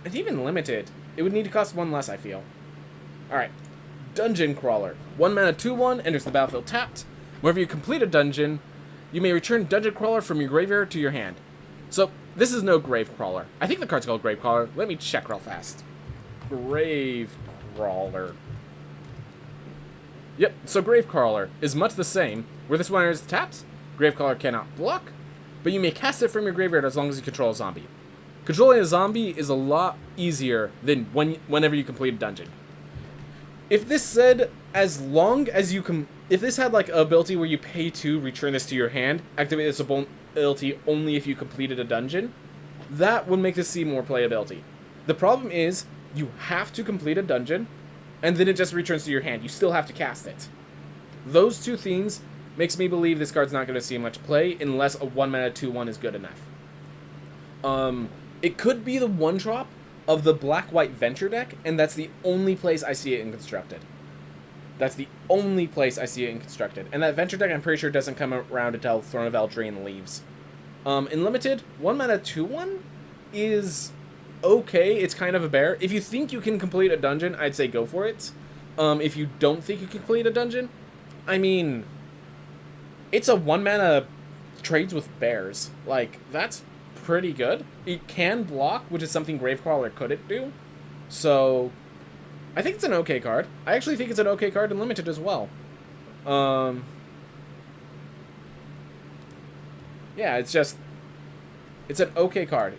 and even Limited. It would need to cost 1 less, I feel. Alright, Dungeon Crawler. 1 mana 2/1, enters the battlefield tapped. Whenever you complete a dungeon, you may return Dungeon Crawler from your graveyard to your hand. So, this is no Grave Crawler. I think the card's called Grave Crawler. Let me check real fast. Grave Crawler. Yep, so Grave Crawler is much the same. Where this one is tapped, Grave Crawler cannot block, but you may cast it from your graveyard as long as you control a zombie. Controlling a zombie is a lot easier than whenever you complete a dungeon. If this said, as long as you if this had like an ability where you pay 2, return this to your hand, activate this ability only if you completed a dungeon, that would make this see more playability. The problem is, you have to complete a dungeon, and then it just returns to your hand. You still have to cast it. Those 2 themes makes me believe this card's not going to see much play unless a 1 mana 2/1 is good enough. It could be the 1-drop of the black-white Venture deck, and that's the only place I see it in Constructed. That's the only place I see it in Constructed. And that Venture deck, I'm pretty sure, doesn't come around until Throne of Eldraine leaves. In Limited, 1 mana 2/1 is okay. It's kind of a bear. If you think you can complete a dungeon, I'd say go for it. If you don't think you can complete a dungeon, I mean, it's a 1 mana trades with bears. Like, that's pretty good. It can block, which is something Gravecrawler couldn't do. So, I think it's an okay card. I actually think it's an okay card in Limited as well. Yeah, it's an okay card.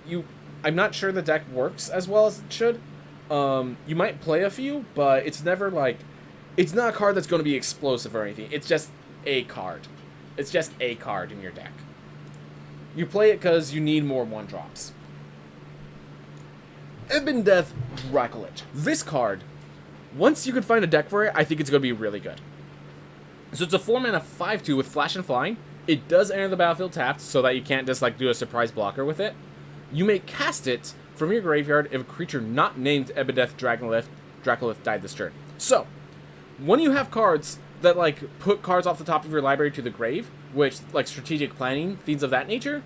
I'm not sure the deck works as well as it should. You might play a few, but it's never like, it's not a card that's going to be explosive or anything. It's just a card. It's just a card in your deck. You play it because you need more 1-drops. Ebon Death Dracolich. This card, once you can find a deck for it, I think it's going to be really good. So it's a 4 mana 5/2 with Flash and Flying. It does enter the battlefield tapped, so that you can't just like do a surprise blocker with it. You may cast it from your graveyard if a creature not named Ebon Death Dracolich died this turn. So, when you have cards that like put cards off the top of your library to the grave, which like strategic planning, things of that nature,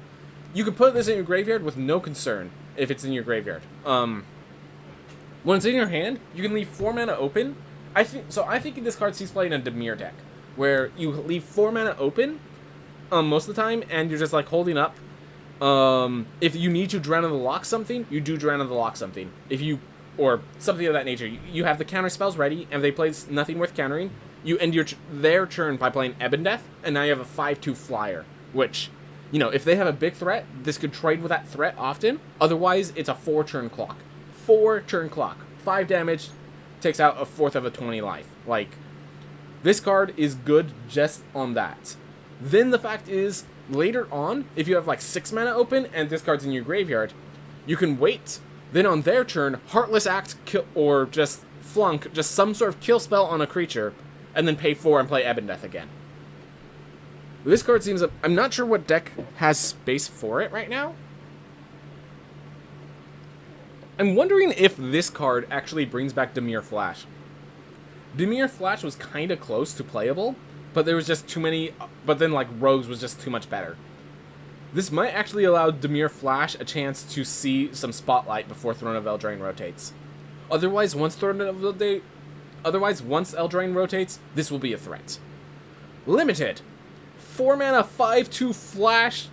you can put this in your graveyard with no concern if it's in your graveyard. When it's in your hand, you can leave 4 mana open. I think this card sees play in a Dimir deck, where you leave 4 mana open most of the time, and you're just like holding up. If you need to Drown in the Lock something, you do Drown in the Lock something. Or something of that nature. You have the counter spells ready, and if they play nothing worth countering, you end their turn by playing Ebon Death, and now you have a 5/2 flyer, which, you know, if they have a big threat, this could trade with that threat often. Otherwise, it's a 4-turn clock. 4-turn clock. 5 damage, takes out a fourth of a 20 life. Like, this card is good just on that. Then the fact is, later on, if you have like 6 mana open, and this card's in your graveyard, you can wait. Then on their turn, Heartless Act, kill, or just flunk, just some sort of kill spell on a creature, and then pay 4 and play Ebon Death again. This card seems... I'm not sure what deck has space for it right now. I'm wondering if this card actually brings back Dimir Flash. Dimir Flash was kind of close to playable, but there was just too many... But then, like, Rogues was just too much better. This might actually allow Dimir Flash a chance to see some spotlight before Throne of Eldraine rotates. Otherwise, once Eldraine rotates, this will be a threat. Limited. 4 mana 5/2 Flash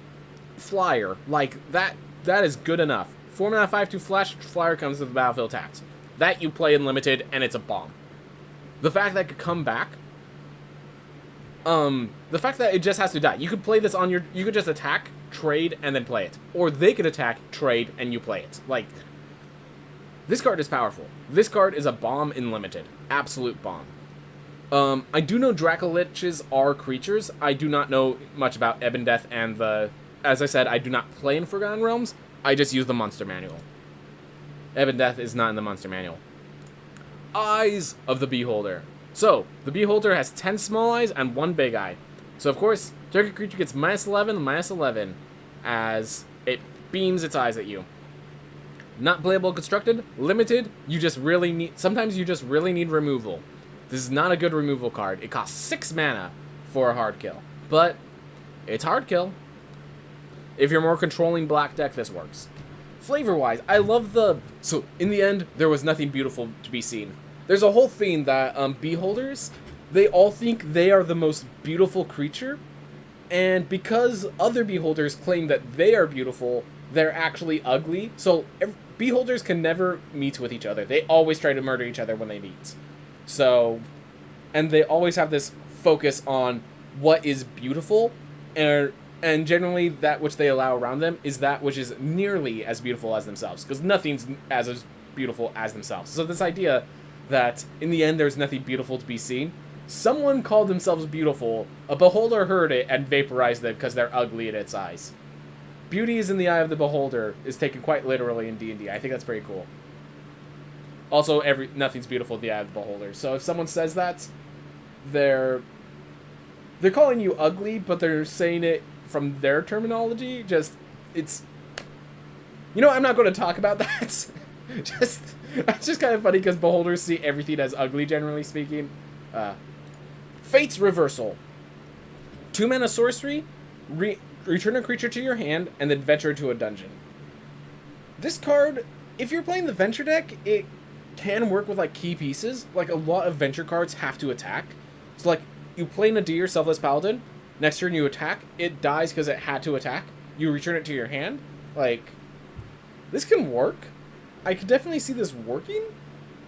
Flyer. Like, that is good enough. 4 mana 5/2 Flash Flyer comes to the battlefield tapped. That you play in Limited, and it's a bomb. The fact that it could come back... the fact that it just has to die. You could play this on your... You could just attack, trade, and then play it. Or they could attack, trade, and you play it. Like, this card is powerful. This card is a bomb in Limited. Absolute bomb. I do know Dracoliches are creatures. I do not know much about Ebon Death and the... As I said, I do not play in Forgotten Realms. I just use the Monster Manual. Ebon Death is not in the Monster Manual. Eyes of the Beholder. So, the Beholder has 10 small eyes and 1 big eye. So, of course, target creature gets -11 as it beams its eyes at you. Not playable constructed. Limited, you just really need... Sometimes you just really need removal. This is not a good removal card. It costs 6 mana for a hard kill. But, it's hard kill. If you're more controlling black deck, this works. Flavor-wise, I love the... So, in the end, there was nothing beautiful to be seen. There's a whole thing that Beholders, they all think they are the most beautiful creature, and because other Beholders claim that they are beautiful, they're actually ugly. So Beholders can never meet with each other. They always try to murder each other when they meet. So, and they always have this focus on what is beautiful, and generally that which they allow around them is that which is nearly as beautiful as themselves, because nothing's as beautiful as themselves. So this idea that in the end there's nothing beautiful to be seen. Someone called themselves beautiful, a beholder heard it and vaporized them because they're ugly in its eyes. Beauty is in the eye of the beholder is taken quite literally in D&D. I think that's pretty cool. Also, nothing's beautiful in the eye of the beholder. So if someone says that, they're calling you ugly, but they're saying it from their terminology. Just, it's... You know, I'm not going to talk about that. It's just kind of funny because beholders see everything as ugly, generally speaking. Fate's Reversal. 2-mana sorcery, return a creature to your hand, and then venture to a dungeon. This card, if you're playing the venture deck, it can work with like key pieces. Like a lot of venture cards have to attack. So like you play Nadir, Selfless Paladin, next turn you attack, it dies because it had to attack. You return it to your hand. Like, this can work. I could definitely see this working.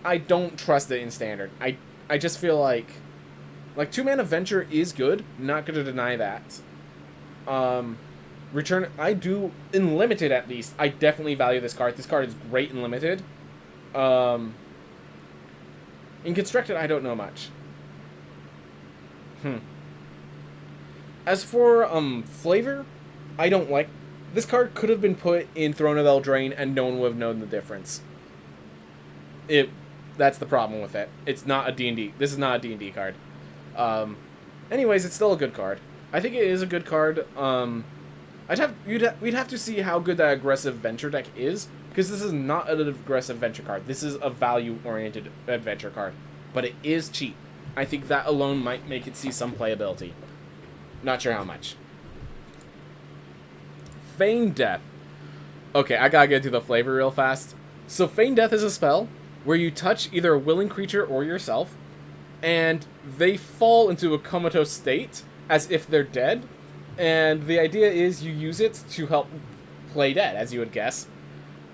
I don't trust it in Standard. I just feel like 2-mana venture is good. Not going to deny that. Return, I do, in Limited at least, I definitely value this card. This card is great in Limited. In Constructed, I don't know much. As for, flavor, I don't like, this card could have been put in Throne of Eldraine and no one would have known the difference. That's the problem with it. It's not a D&D, this is not a D&D card. Anyways, it's still a good card. I think it is a good card. We'd have to see how good that aggressive venture deck is, because this is not an aggressive venture card. This is a value-oriented adventure card, but it is cheap. I think that alone might make it see some playability. Not sure how much. Feign Death. Okay, I gotta get to the flavor real fast. So Feign Death is a spell where you touch either a willing creature or yourself, and they fall into a comatose state as if they're dead. And the idea is you use it to help play dead, as you would guess.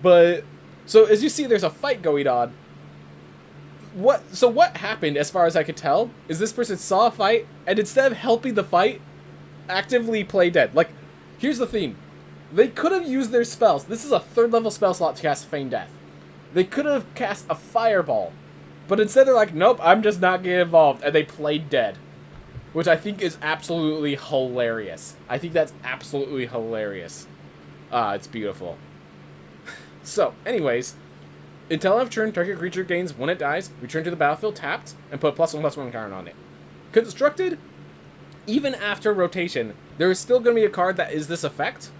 But, so as you see, there's a fight going on. So what happened, as far as I could tell, is this person saw a fight, and instead of helping the fight, actively play dead. Like, here's the thing. They could have used their spells. This is a 3rd level spell slot to cast Feign Death. They could have cast a Fireball. But instead they're like, nope, I'm just not getting involved. And they played dead. Which I think is absolutely hilarious. I think that's absolutely hilarious. It's beautiful. So, anyways. Until end of turn, target creature gains when it dies, return to the battlefield tapped, and put +1/+1 card on it. Constructed, even after rotation, there is still going to be a card that is this effect,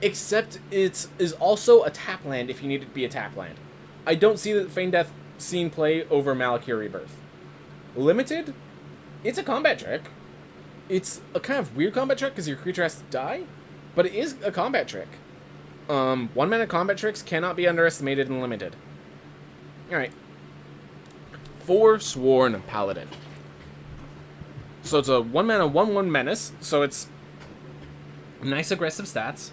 except it is also a tap land if you need it to be a tap land. I don't see that Feign Death seeing play over Malakir Rebirth. Limited, it's a combat trick. It's a kind of weird combat trick because your creature has to die, but it is a combat trick. 1-mana combat tricks cannot be underestimated in Limited. Alright. Forsworn Paladin. So it's a 1-mana 1/1 menace, so it's nice aggressive stats.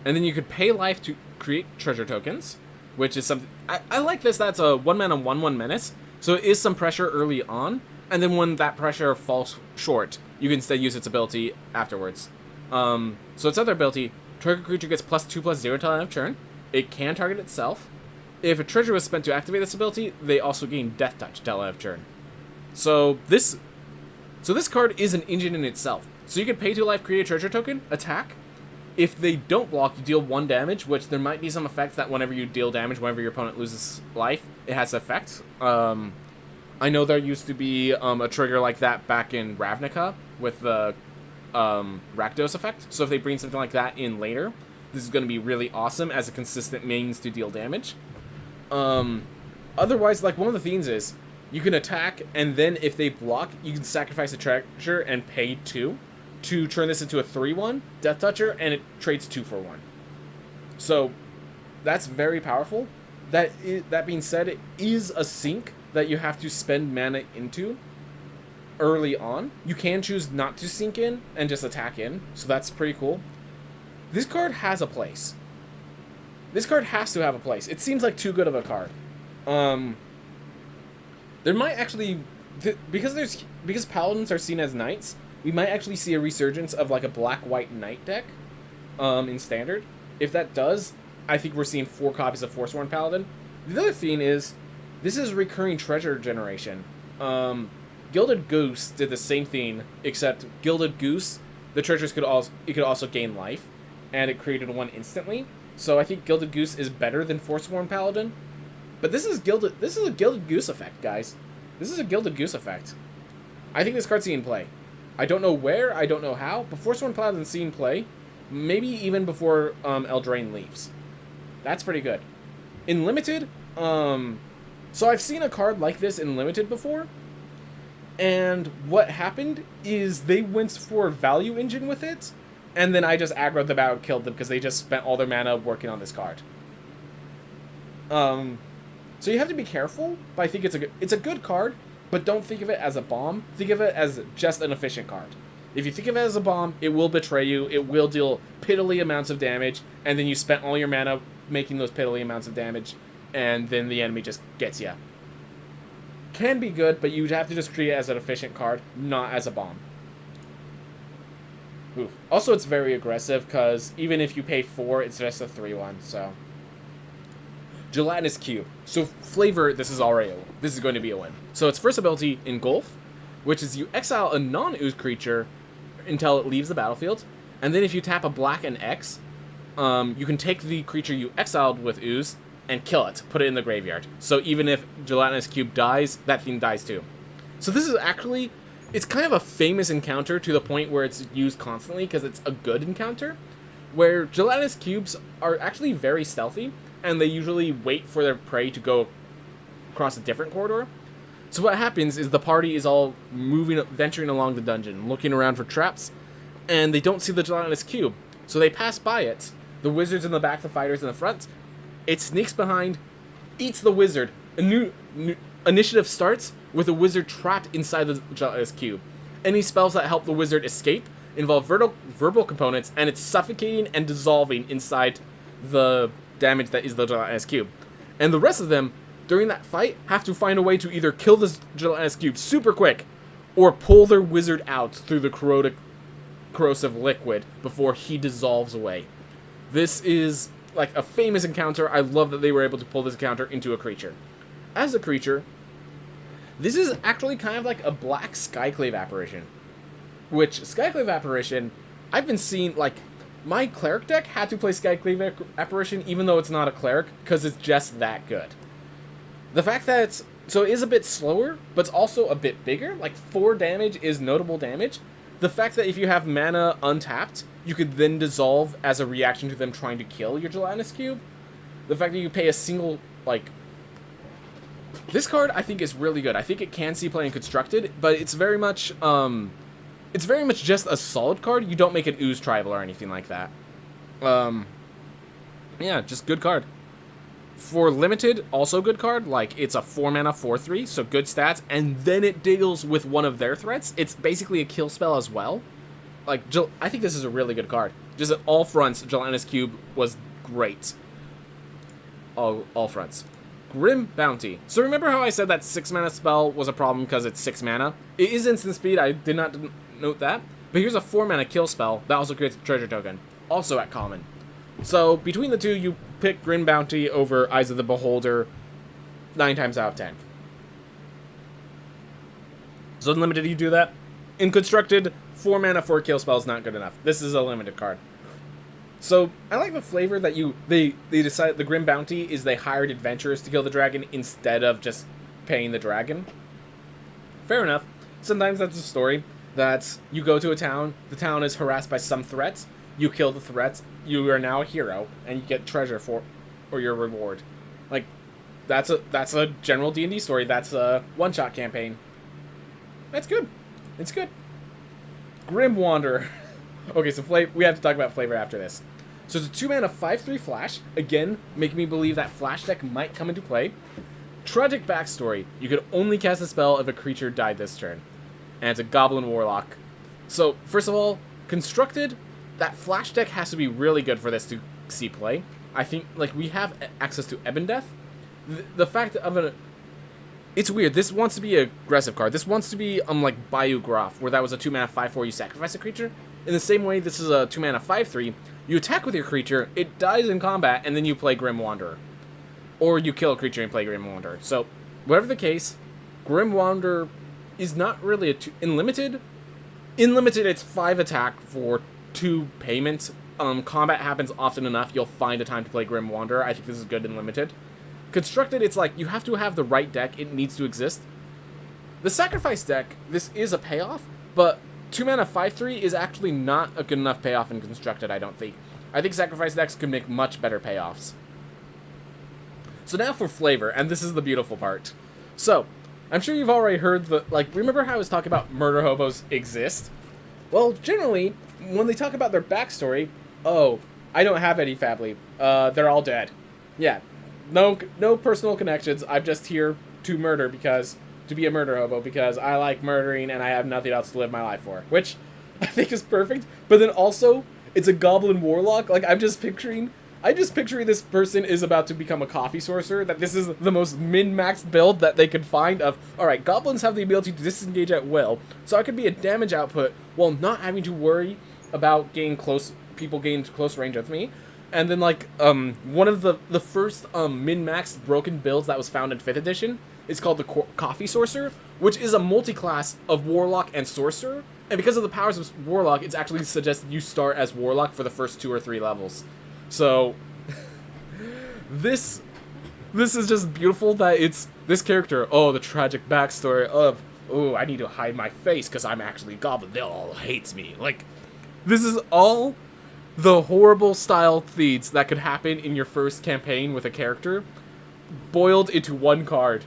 And then you could pay life to create treasure tokens, which is something... I like this, that's a 1-mana 1/1 menace, so it is some pressure early on, and then when that pressure falls short, you can instead use its ability afterwards. So its other ability, target creature gets +2/+0 till end of turn. It can target itself. If a treasure was spent to activate this ability, they also gain Death Touch till end of turn. So this card is an engine in itself. So you can pay 2 life, create a treasure token, attack. If they don't block, you deal 1 damage, which there might be some effects that whenever you deal damage, whenever your opponent loses life, it has effects. I know there used to be a trigger like that back in Ravnica with the Rakdos effect. So if they bring something like that in later, this is going to be really awesome as a consistent means to deal damage. Otherwise, like, one of the themes is you can attack, and then if they block, you can sacrifice a treasure and pay 2 to turn this into a 3/1 Death Toucher, and it trades 2 for 1. So that's very powerful. That being said, it is a sink that you have to spend mana into early on. You can choose not to sink in and just attack in, so that's pretty cool. This card has a place. This card has to have a place. It seems like too good of a card. There might actually... Because paladins are seen as knights, we might actually see a resurgence of like a black-white knight deck in Standard. If that does, I think we're seeing 4 copies of Forsworn Paladin. The other thing is, this is recurring treasure generation. Gilded Goose did the same thing, except Gilded Goose, the treasures could also gain life, and it created 1 instantly. So I think Gilded Goose is better than Forsworn Paladin. But this is a Gilded Goose effect, guys. This is a Gilded Goose effect. I think this card's seen play. I don't know where, I don't know how, but Forsworn Paladin's seen play. Maybe even before Eldraine leaves. That's pretty good. In Limited, So I've seen a card like this in Limited before, and what happened is they went for Value Engine with it, and then I just aggroed them out and killed them because they just spent all their mana working on this card. So you have to be careful, but I think it's a good card, but don't think of it as a bomb. Think of it as just an efficient card. If you think of it as a bomb, it will betray you, it will deal piddly amounts of damage, and then you spent all your mana making those piddly amounts of damage, and then the enemy just gets you. Can be good, but you have to just treat it as an efficient card, not as a bomb. Ooh. Also, it's very aggressive, because even if you pay 4, it's just a 3-1, so... Gelatinous Cube. So, flavor, this is going to be a win. So, its first ability, Engulf, which is you exile a non-ooze creature until it leaves the battlefield, and then if you tap a black and X, you can take the creature you exiled with ooze and kill it, put it in the graveyard. So even if Gelatinous Cube dies, that thing dies too. So this is actually, it's kind of a famous encounter to the point where it's used constantly because it's a good encounter, where Gelatinous Cubes are actually very stealthy, and they usually wait for their prey to go across a different corridor. So what happens is the party is all venturing along the dungeon, looking around for traps, and they don't see the Gelatinous Cube. So they pass by it. The wizard's in the back, the fighter's in the front. It sneaks behind, eats the wizard. A new initiative starts with a wizard trapped inside the Gelatinous Cube. Any spells that help the wizard escape involve verbal components, and it's suffocating and dissolving inside the damage that is the Gelatinous Cube. And the rest of them, during that fight, have to find a way to either kill this Gelatinous Cube super quick, or pull their wizard out through the corrosive liquid before he dissolves away. This is like a famous encounter. I love that they were able to pull this encounter into a creature. As a creature, this is actually kind of like a black Skyclave Apparition. Which, Skyclave Apparition, I've been seeing, like, my cleric deck had to play Skyclave Apparition even though it's not a cleric, because it's just that good. The fact that it is a bit slower, but it's also a bit bigger. Like, 4 damage is notable damage. The fact that if you have mana untapped, you could then dissolve as a reaction to them trying to kill your Gelatinous Cube. The fact that you pay a single, like... This card, I think, is really good. I think it can see play in Constructed, but it's very much just a solid card. You don't make an Ooze Tribal or anything like that. Yeah, just good card. For Limited, also good card. Like, it's a 4-mana 4/3, so good stats, and then it deals with one of their threats. It's basically a kill spell as well. Like, I think this is a really good card. Just at all fronts, Gelatinous Cube was great. All fronts. Grim Bounty. So remember how I said that 6-mana spell was a problem because it's 6 mana? It is instant speed, I did not note that. But here's a 4-mana kill spell that also creates a treasure token. Also at common. So, between the two, you pick Grim Bounty over Eyes of the Beholder 9 times out of 10. So in Limited, you do that. In Constructed, 4 mana for a kill spell is not good enough. This is a Limited card. So, I like the flavor that they decided the Grim Bounty is they hired adventurers to kill the dragon instead of just paying the dragon. Fair enough. Sometimes that's a story that you go to a town, the town is harassed by some threats, you kill the threats, you are now a hero, and you get treasure or your reward. Like, that's a general D&D story. That's a one-shot campaign. That's good. It's good. Grim Wanderer. Okay, so we have to talk about flavor after this. So it's a 2-mana 5/3 flash. Again, making me believe that flash deck might come into play. Tragic backstory. You could only cast a spell if a creature died this turn. And it's a Goblin Warlock. So, first of all, Constructed, that flash deck has to be really good for this to see play. I think, like, we have access to Ebon Death. The fact of it's weird. This wants to be an aggressive card. This wants to be, like, Bayou Groff, where that was a 2-mana 5/4, you sacrifice a creature. In the same way, this is a 2-mana 5/3. You attack with your creature, it dies in combat, and then you play Grim Wanderer. Or you kill a creature and play Grim Wanderer. So, whatever the case, Grim Wanderer is not really in Limited, it's 5 attack for 2 payments. Combat happens often enough, you'll find a time to play Grim Wanderer. I think this is good in Limited. Constructed, it's like, you have to have the right deck, it needs to exist. The Sacrifice deck, this is a payoff, but 2-mana 5/3 is actually not a good enough payoff in Constructed, I don't think. I think Sacrifice decks could make much better payoffs. So now for flavor, and this is the beautiful part. So, I'm sure you've already heard the, like, remember how I was talking about murder hobos exist? Well, generally, when they talk about their backstory, oh, I don't have any family. They're all dead. Yeah, no personal connections. I'm just here to murder to be a murder hobo because I like murdering and I have nothing else to live my life for. Which I think is perfect. But then also, it's a goblin warlock. Like, I'm just picturing this person is about to become a coffee sorcerer, that this is the most min-maxed build that they could find of, alright, goblins have the ability to disengage at will, so I could be a damage output while not having to worry about people getting close range with me. And then, like, one of the first min-maxed broken builds that was found in 5th edition is called the Coffee Sorcerer, which is a multi-class of Warlock and Sorcerer, and because of the powers of Warlock, it's actually suggested you start as Warlock for the first 2 or 3 levels. So, this is just beautiful that it's this character, oh, the tragic backstory of, oh, I need to hide my face because I'm actually a goblin, they all hate me. Like, this is all the horrible style feeds that could happen in your first campaign with a character, boiled into one card.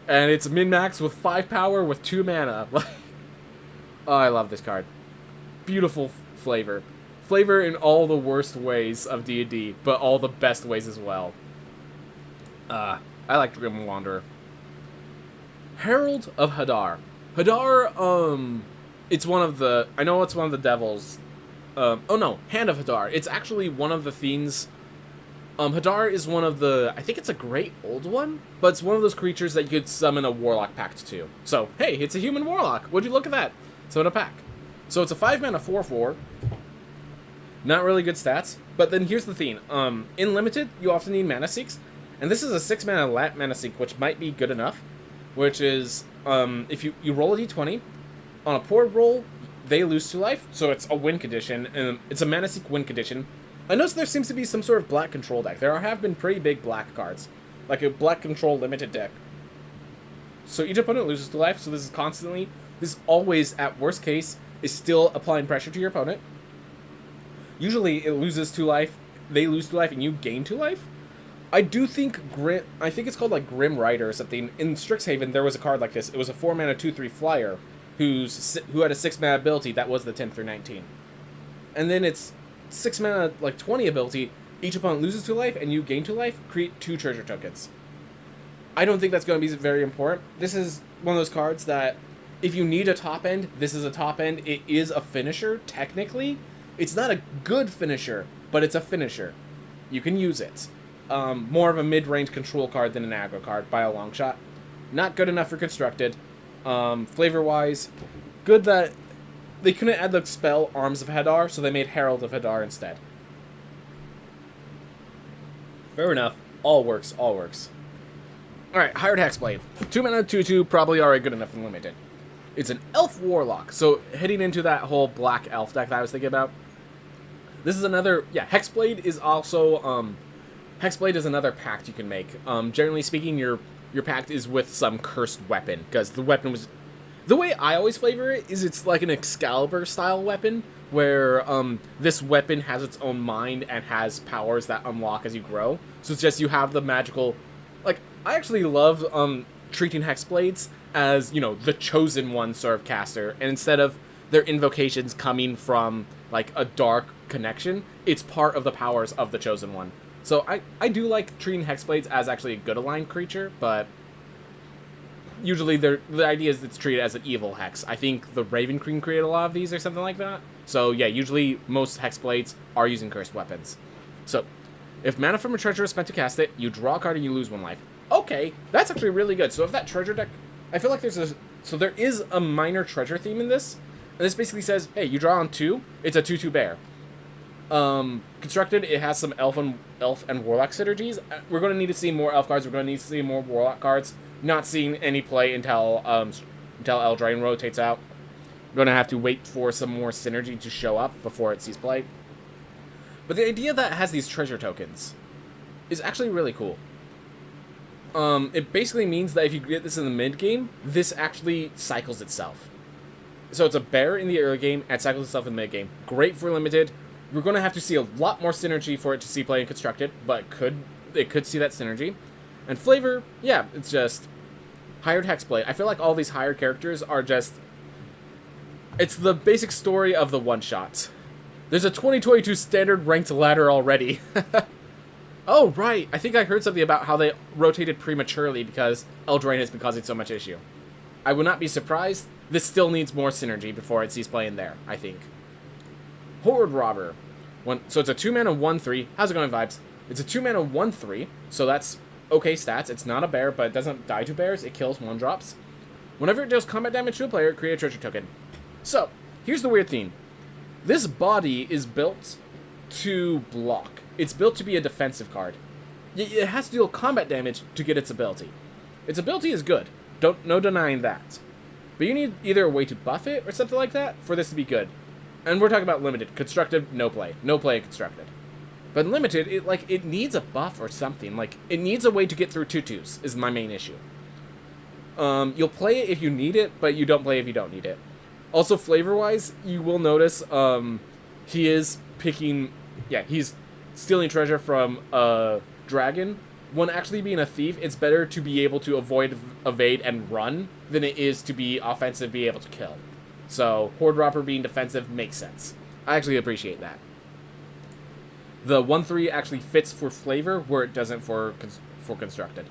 And it's min-max with 5 power with 2 mana. Oh, I love this card. Beautiful flavor. Flavor in all the worst ways of D&D, but all the best ways as well. I like Grim Wanderer. Herald of Hadar. Hadar, it's one of the... I know it's one of the devils. Oh no, Hand of Hadar. It's actually one of the fiends. Hadar is one of the... I think it's a great old one, but it's one of those creatures that you could summon a Warlock pact to. So, hey, it's a human Warlock. Would you look at that? Summon a pack. So it's a 5-mana 4/4. Not really good stats, but then here's the thing. In Limited, you often need Mana Seeks, and this is a 6-mana Mana Seek, which might be good enough, which is, if you roll a d20, on a poor roll, they lose 2 life, so it's a win condition, and it's a Mana Seek win condition. I noticed there seems to be some sort of black control deck. There have been pretty big black cards, like a black control limited deck. So each opponent loses 2 life, so this is always, at worst case, is still applying pressure to your opponent. Usually it loses 2 life, they lose 2 life, and you gain 2 life. I do think I think it's called like Grim Rider or something. In Strixhaven, there was a card like this. It was a 4-mana 2/3 flyer who had a 6-mana ability that was the 10 through 19. And then it's 6-mana like 20 ability. Each opponent loses 2 life, and you gain 2 life. Create 2 treasure tokens. I don't think that's going to be very important. This is one of those cards that if you need a top end, this is a top end. It is a finisher technically. It's not a good finisher, but it's a finisher. You can use it. More of a mid-range control card than an aggro card by a long shot. Not good enough for constructed. Flavor-wise, good that they couldn't add the spell Arms of Hadar, so they made Herald of Hadar instead. Fair enough. All works, all works. Alright, Hired Hexblade. 2-mana 2/2, probably already good enough and limited. It's an Elf Warlock, so heading into that whole Black Elf deck that I was thinking about. This is another, yeah, Hexblade is also, Hexblade is another pact you can make. Generally speaking, your pact is with some cursed weapon, because the weapon was... The way I always flavor it is it's like an Excalibur-style weapon, where this weapon has its own mind and has powers that unlock as you grow. So it's just you have the magical... Like, I actually love treating Hexblades as, you know, the chosen one sort of caster, and instead of their invocations coming from, like, a dark connection, it's part of the powers of the chosen one. So I do like treating Hexblades as actually a good aligned creature, but usually the idea is it's treated as an evil hex. I think the Raven Queen created a lot of these or something like that. So yeah, usually most Hexblades are using cursed weapons. So, if mana from a treasure is spent to cast it, you draw a card and you lose 1 life. Okay, that's actually really good. So if that treasure deck... I feel like there is a minor treasure theme in this. And this basically says, hey, you draw on 2, it's a 2/2 bear. Constructed, it has some elf and warlock synergies. We're going to need to see more elf cards, we're going to need to see more warlock cards. Not seeing any play until Eldraine rotates out. We're going to have to wait for some more synergy to show up before it sees play. But the idea that it has these treasure tokens is actually really cool. It basically means that if you get this in the mid-game, this actually cycles itself. So it's a bear in the early game, and it cycles itself in the mid-game. Great for limited. We're going to have to see a lot more synergy for it to see play and constructed, but it could see that synergy. And flavor, yeah, it's just hired hexblade. I feel like all these hired characters are just, it's the basic story of the one-shots. There's a 2022 standard ranked ladder already. Oh, right. I think I heard something about how they rotated prematurely because Eldraine has been causing so much issue. I would not be surprised. This still needs more synergy before it sees play in there, I think. Horde Robber. So it's a 2-mana 1/3. How's it going, Vibes? It's a 2-mana 1/3, so that's okay stats. It's not a bear, but it doesn't die to bears. It kills 1-drops. Whenever it deals combat damage to a player, create a treasure token. So, here's the weird thing. This body is built to block. It's built to be a defensive card. It has to deal combat damage to get its ability. Its ability is good. No denying that. But you need either a way to buff it or something like that for this to be good. And we're talking about limited. Constructed, no play. No play constructed. But limited, it needs a buff or something. Like, it needs a way to get through 2/2s is my main issue. You'll play it if you need it, but you don't play if you don't need it. Also, flavor-wise, you will notice he is picking... Yeah, he's stealing treasure from a dragon. When actually being a thief, it's better to be able to avoid, evade, and run than it is to be offensive, be able to kill. So, Horde Robber being defensive makes sense. I actually appreciate that. The 1/3 actually fits for flavor, where it doesn't for constructed.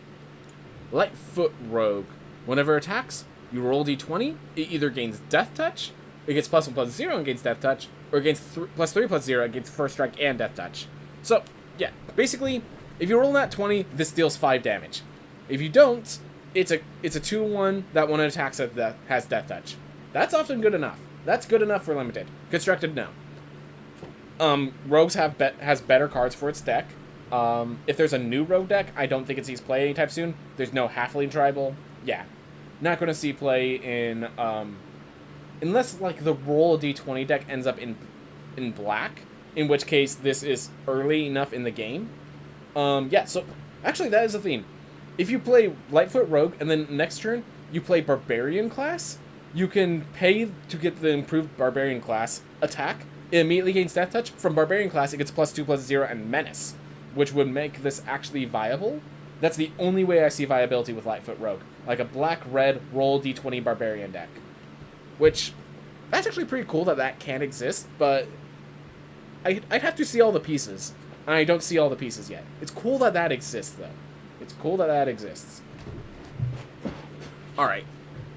Lightfoot Rogue. Whenever it attacks, you roll d20. It either gains Death Touch, it gets +1/+0 and gains Death Touch, or it gains +3/+0 against First Strike and Death Touch. So, yeah, basically, if you roll that 20, this deals 5 damage. If you don't, it's a 2/1 that when it attacks that has Death Touch. That's often good enough. That's good enough for limited. Constructed, no. Rogues has better cards for its deck. If there's a new Rogue deck, I don't think it sees play anytime soon. There's no Halfling Tribal. Yeah. Not going to see play in, unless, like, the roll a d20 deck ends up in black, in which case this is early enough in the game. Yeah, so, actually, that is the thing. If you play Lightfoot Rogue, and then next turn, you play Barbarian class, you can pay to get the improved Barbarian class attack. It immediately gains Death Touch. From Barbarian class, it gets +2/+0 and Menace, which would make this actually viable. That's the only way I see viability with Lightfoot Rogue. Like a black-red roll d20 Barbarian deck. Which, that's actually pretty cool that can exist, but I'd have to see all the pieces. And I don't see all the pieces yet. It's cool that exists, though. It's cool that exists. Alright.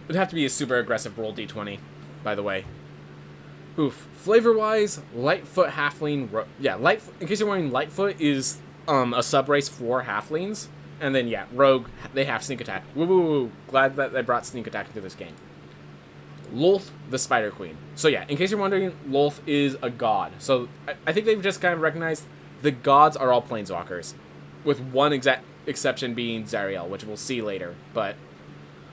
It'd have to be a super aggressive roll d20, by the way. Oof. Flavor-wise, Lightfoot Halfling... Yeah, Lightfoot, in case you're wondering, Lightfoot is a sub-race for Halflings. And then, yeah, Rogue, they have Sneak Attack. Woo, woo, woo. Glad that they brought Sneak Attack into this game. Lolth, the Spider Queen. So, yeah, in case you're wondering, Lolth is a god. So, I think they've just kind of recognized the gods are all Planeswalkers. With one exception being Zariel, which we'll see later. But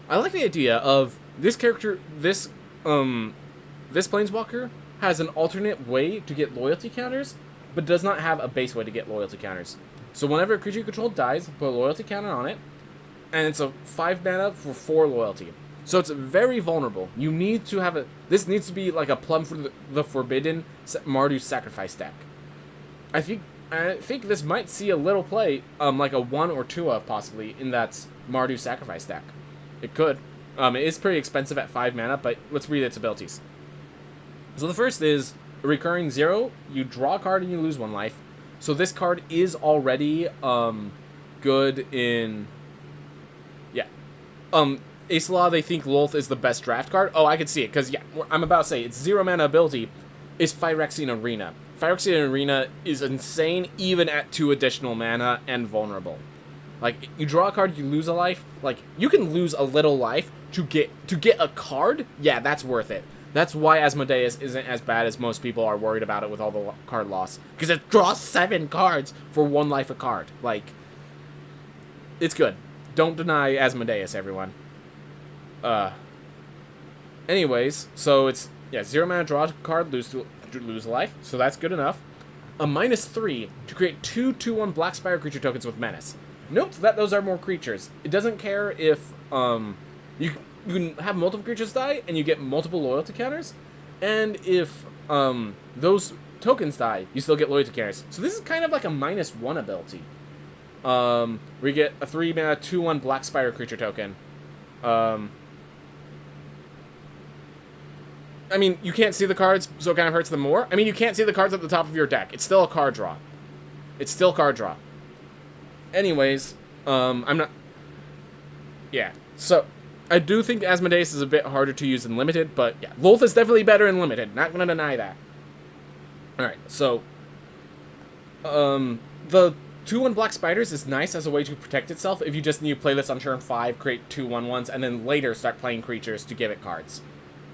I like the idea of this character, this Planeswalker has an alternate way to get loyalty counters, but does not have a base way to get loyalty counters. So whenever a creature you control dies, put a loyalty counter on it, and it's a 5 mana for 4 loyalty. So it's very vulnerable. You need to have this needs to be like a Plum for the Forbidden Mardu Sacrifice deck. I think this might see a little play, like a 1 or 2 of possibly in that Mardu Sacrifice deck. It could. It is pretty expensive at 5 mana, but let's read its abilities. So the first is a recurring 0. You draw a card and you lose 1 life. So this card is already good in... Yeah. Aesla, they think Lolth is the best draft card. Oh, I can see it, because, yeah, I'm about to say, its 0 mana ability is Phyrexian Arena. Phyrexian Arena is insane, even at 2 additional mana, and vulnerable. Like, you draw a card, you lose a life. Like, you can lose a little life to get a card. Yeah, that's worth it. That's why Asmodeus isn't as bad as most people are worried about it with all the card loss. Because it draws 7 cards for 1 life a card. Like, it's good. Don't deny Asmodeus, everyone. Anyways, so it's, yeah, 0 mana, draw a card, lose a life. So that's good enough. A -3 to create 2 2/1 Black Spire creature tokens with Menace. Note that those are more creatures. It doesn't care if, you can have multiple creatures die, and you get multiple loyalty counters, and if those tokens die, you still get loyalty counters. So this is kind of like a -1 ability. We get a 3-mana 2/1 Black Spider creature token. I mean, you can't see the cards, so it kind of hurts them more. I mean, you can't see the cards at the top of your deck. It's still a card draw. It's still card draw. Anyways, I'm not... Yeah, so I do think Asmodeus is a bit harder to use in Limited, but yeah, Lolth is definitely better in Limited. Not going to deny that. Alright, so... the 2/1 Black Spiders is nice as a way to protect itself if you just need to play this on turn 5, create 2/1/1s, and then later start playing creatures to give it cards.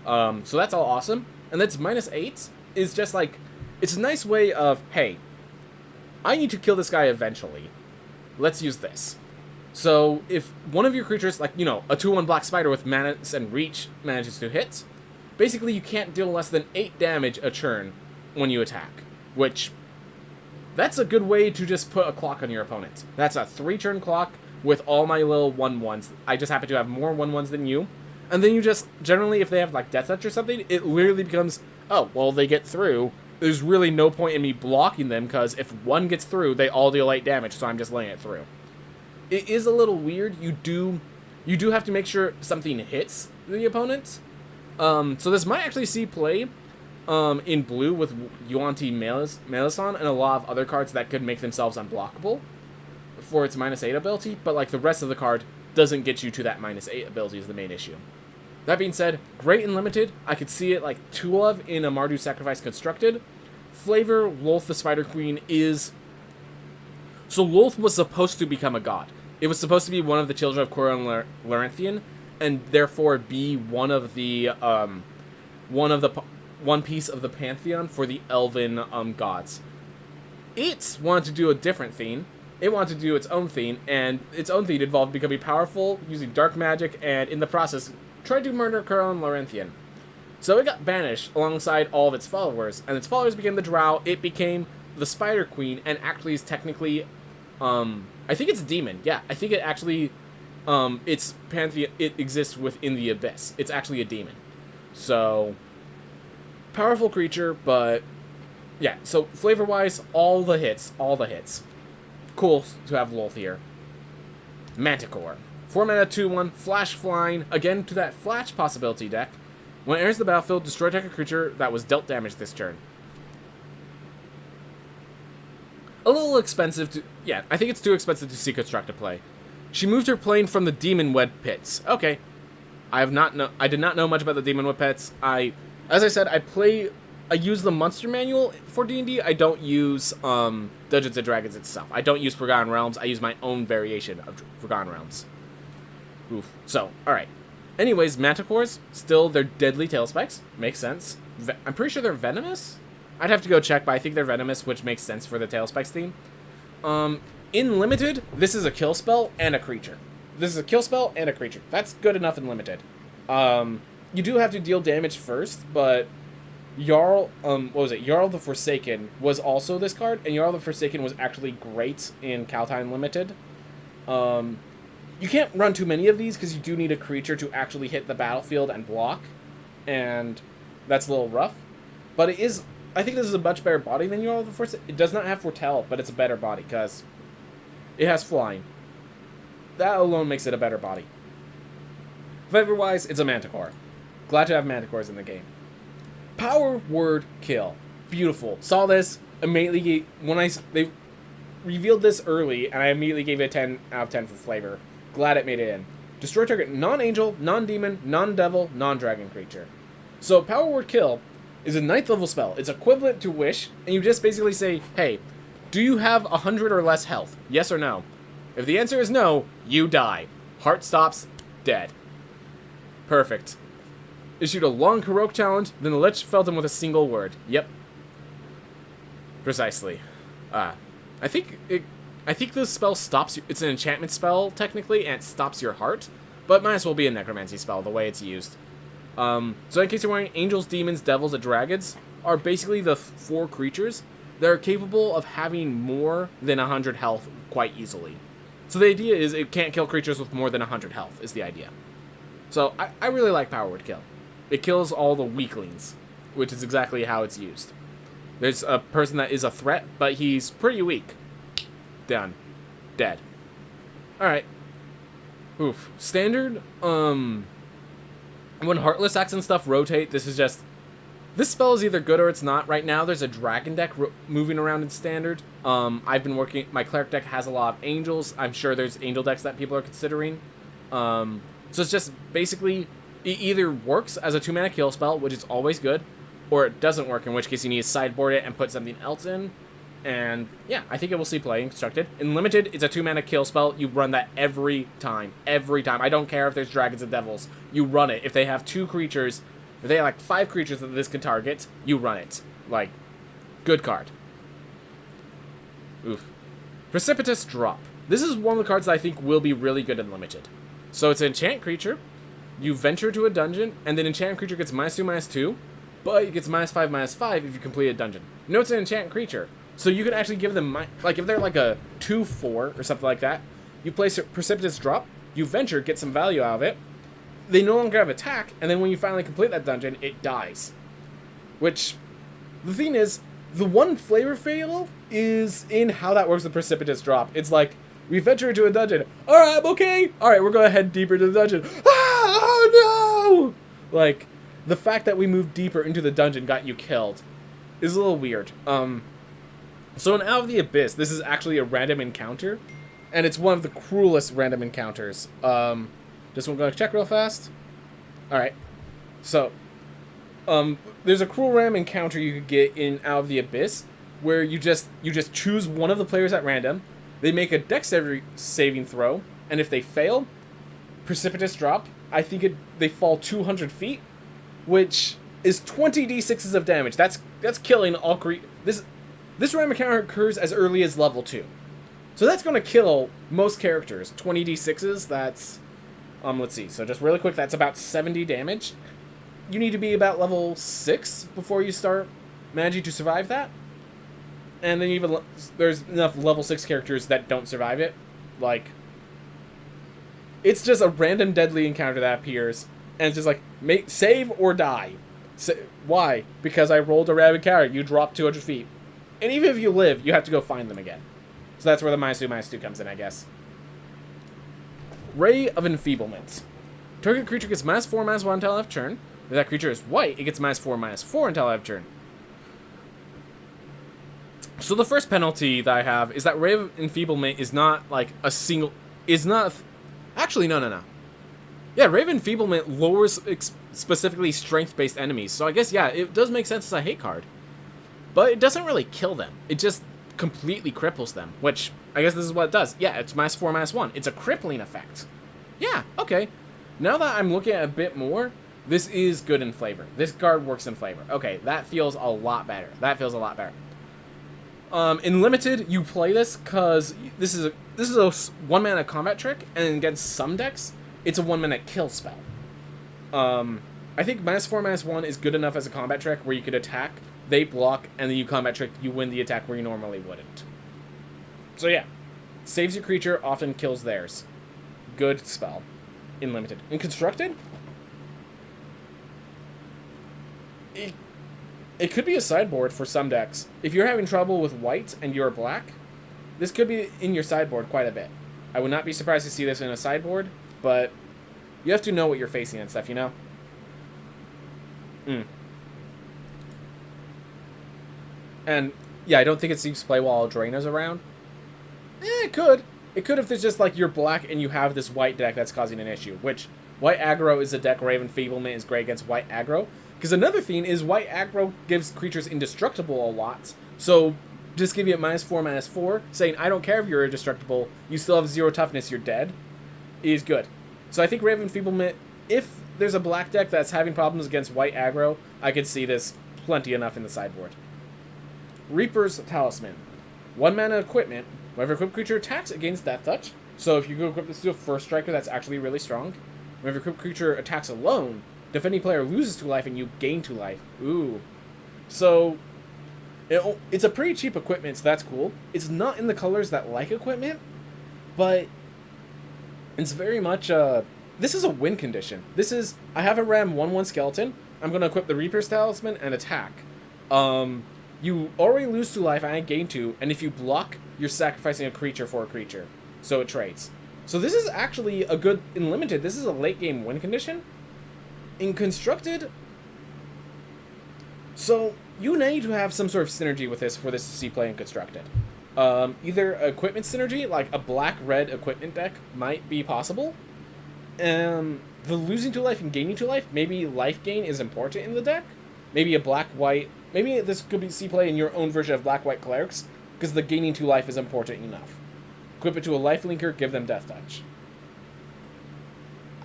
So that's all awesome. And that's -8 is just like, it's a nice way of, hey, I need to kill this guy eventually. Let's use this. So if one of your creatures, like, you know, a 2/1 Black Spider with Menace and Reach manages to hit, basically you can't deal less than 8 damage a turn when you attack, which, that's a good way to just put a clock on your opponent. That's a 3-turn clock with all my little 1/1s. I just happen to have more 1/1s than you. And then you just, generally, if they have, like, Death Touch or something, it literally becomes, oh, well, they get through. There's really no point in me blocking them, because if one gets through, they all deal 8 damage, so I'm just laying it through. It is a little weird. You do have to make sure something hits the opponent. So this might actually see play in blue with Yuan-Ti Melisson and a lot of other cards that could make themselves unblockable for its -8 ability, but, like, the rest of the card doesn't get you to that -8 ability is the main issue. That being said, great in Limited. I could see it like 2 of in a Mardu Sacrifice Constructed. Flavor, Lolth the Spider Queen is... So Lolth was supposed to become a god. It was supposed to be one of the children of Korra and Laranthian, and therefore be one piece of the pantheon for the elven gods. It wanted to do a different theme. It wanted to do its own theme, and its own theme involved becoming powerful, using dark magic, and in the process, tried to murder Korra and Laranthian. So it got banished alongside all of its followers, and its followers became the Drow. It became the Spider Queen, and actually is technically, I think it's a demon. Yeah, I think it actually, its pantheon, it exists within the Abyss. It's actually a demon. So, powerful creature, but, yeah, so flavor-wise, all the hits. Cool to have Lolth here. Manticore. 4-mana 2/1, flash flying, again to that flash possibility deck. When it enters the battlefield, destroy target creature that was dealt damage this turn. A little expensive to... Yeah, I think it's too expensive to see Constructed play. She moved her plane from the Demon Web Pits. Okay. I did not know much about the Demon Web Pits. As I said, I use the Monster Manual for D&D. I don't use Dungeons & Dragons itself. I don't use Forgotten Realms. I use my own variation of Forgotten Realms. Oof. So, alright. Anyways, Manticores, still, they're deadly tail spikes. Makes sense. I'm pretty sure they're venomous? I'd have to go check, but I think they're venomous, which makes sense for the tail spikes theme. In Limited, this is a kill spell and a creature. This is a kill spell and a creature. That's good enough in Limited. You do have to deal damage first, but Jarl, Jarl the Forsaken was also this card, and Jarl the Forsaken was actually great in Kaldheim Limited. You can't run too many of these because you do need a creature to actually hit the battlefield and block, and that's a little rough. But it is, I think this is a much better body than Jarl the Forsaken. It does not have Foretell, but it's a better body because it has flying. That alone makes it a better body. Flavor-wise, it's a Manticore. Glad to have Manticores in the game. Power Word Kill. Beautiful. Saw this, immediately, they revealed this early, and I immediately gave it a 10 out of 10 for flavor. Glad it made it in. Destroy target non-angel, non-demon, non-devil, non-dragon creature. So Power Word Kill is a 9th level spell. It's equivalent to Wish, and you just basically say, hey, do you have 100 or less health? Yes or no? If the answer is no, you die. Heart stops, dead. Perfect. Issued a long heroic challenge, then the Lich felled him with a single word. Yep. Precisely. I think this spell stops you. It's an enchantment spell, technically, and it stops your heart, but it might as well be a necromancy spell, the way it's used. So in case you're wondering, angels, demons, devils, and dragons are basically the 4 creatures that are capable of having more than 100 health quite easily. So the idea is it can't kill creatures with more than 100 health, is the idea. So I really like Power Word Kill. It kills all the weaklings, which is exactly how it's used. There's a person that is a threat, but he's pretty weak. Done. Dead. Alright. Oof. Standard, when Heartless Axe and stuff rotate, this is just... This spell is either good or it's not. Right now, there's a Dragon deck moving around in Standard. I've been working... My Cleric deck has a lot of Angels. I'm sure there's Angel decks that people are considering. So it's just basically... It either works as a 2-mana kill spell, which is always good, or it doesn't work, in which case you need to sideboard it and put something else in. And yeah, I think it will see play in Constructed. In Limited, it's a 2-mana kill spell. You run that every time. Every time. I don't care if there's Dragons and Devils. You run it. If they have 2 creatures... If they have like 5 creatures that this can target, you run it. Like, good card. Oof. Precipitous Drop. This is one of the cards that I think will be really good in Limited. So it's an enchant creature. You venture to a dungeon, and then enchant creature gets -2/-2, but it gets -5/-5 if you complete a dungeon. No, it's an enchant creature. So you can actually give them, like, if they're like a 2/4 or something like that, you place a Precipitous Drop, you venture, get some value out of it, they no longer have attack, and then when you finally complete that dungeon, it dies. Which, the thing is, the one flavor fatal is in how that works with Precipitous Drop. It's like, we venture into a dungeon. Alright, I'm okay. Alright, we're going to head deeper into the dungeon. Ah, oh no! Like, the fact that we moved deeper into the dungeon got you killed is a little weird. So in Out of the Abyss, this is actually a random encounter, and it's one of the cruelest random encounters. Just want to go check real fast. Alright. So, there's a cruel random encounter you could get in Out of the Abyss, where you just choose one of the players at random, they make a dex saving throw, and if they fail, Precipitous Drop, I think they fall 200 feet, which is 20 d6s of damage. That's killing all This random encounter occurs as early as level 2. So that's going to kill most characters. 20 d6s, that's... let's see. So just really quick, that's about 70 damage. You need to be about level 6 before you start managing to survive that. And then even there's enough level 6 characters that don't survive it. Like, it's just a random deadly encounter that appears, and it's just like, save or die. Why? Because I rolled a random encounter. You drop 200 feet. And even if you live, you have to go find them again. So that's where the -2/-2 comes in, I guess. Ray of Enfeeblement. Target creature gets -4/-1 until end of turn. If that creature is white, it gets -4/-4 until end of turn. So the first penalty that I have is that Ray of Enfeeblement is not like a single... Actually, no. Yeah, Ray of Enfeeblement lowers specifically strength-based enemies. So I guess, yeah, it does make sense as a hate card. But it doesn't really kill them. It just completely cripples them, which I guess this is what it does. Yeah, it's -4/-1. It's a crippling effect. Yeah, okay. Now that I'm looking at it a bit more, this is good in flavor. This card works in flavor. Okay, that feels a lot better. In Limited, you play this because this is a 1-mana combat trick, and against some decks, it's a 1-mana kill spell. I think -4/-1 is good enough as a combat trick where you could attack, they block, and then you combat trick, you win the attack where you normally wouldn't. So yeah, saves your creature, often kills theirs. Good spell in Limited. In Constructed, it could be a sideboard for some decks. If you're having trouble with white and you're black, this could be in your sideboard quite a bit. I would not be surprised to see this in a sideboard, but you have to know what you're facing and stuff, you know? And, yeah, I don't think it seems to play while Eldraina's around. It could. It could if there's just, like, you're black and you have this white deck that's causing an issue, which white aggro is a deck where Ray of Enfeeblement is great against white aggro. Because another thing is white aggro gives creatures indestructible a lot, so just give you a -4/-4, saying, I don't care if you're indestructible, you still have 0 toughness, you're dead, is good. So I think Ray of Enfeeblement, if there's a black deck that's having problems against white aggro, I could see this plenty enough in the sideboard. Reaper's Talisman. 1-mana equipment. Whenever equipped creature attacks, it gains Death Touch. So if you go equip this to a first striker, that's actually really strong. Whenever equipped creature attacks alone, defending player loses 2 life and you gain 2 life. Ooh. So, it's a pretty cheap equipment, so that's cool. It's not in the colors that like equipment, but it's very much this is a win condition. This is, I have a Ram 1/1 skeleton, I'm going to equip the Reaper's Talisman and attack. You already lose 2 life, and I gain 2, and if you block, you're sacrificing a creature for a creature. so it trades. So this is actually a good, in limited, this is a late game win condition. In constructed, so you need to have some sort of synergy with this for this to see play in constructed. Either equipment synergy, like a black-red equipment deck might be possible. The losing 2 life and gaining 2 life, maybe life gain is important in the deck. Maybe a black-white, maybe this could be see play in your own version of black-white clerics, because the gaining 2 life is important enough. Equip it to a life linker, give them death touch.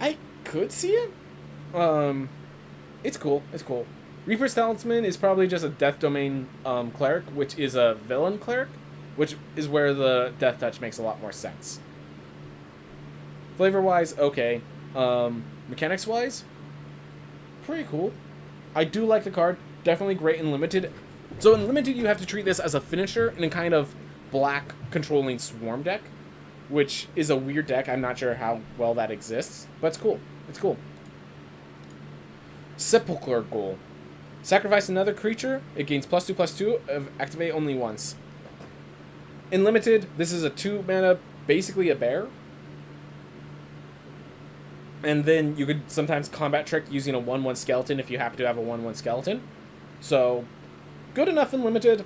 I could see it. It's cool. It's cool. Reaper's Talisman is probably just a Death Domain cleric, which is a villain cleric, which is where the death touch makes a lot more sense. Flavor-wise, okay. Mechanics-wise, pretty cool. I do like the card. Definitely great in limited. So in limited, you have to treat this as a finisher in a kind of black controlling swarm deck, which is a weird deck. I'm not sure how well that exists, but it's cool. It's cool. Sepulchral Ghoul. Sacrifice another creature. It gains +2/+2. Activate only once. In limited, this is a 2 mana, basically a bear. And then you could sometimes combat trick using a 1/1 skeleton if you happen to have a 1/1 skeleton. So, good enough in limited.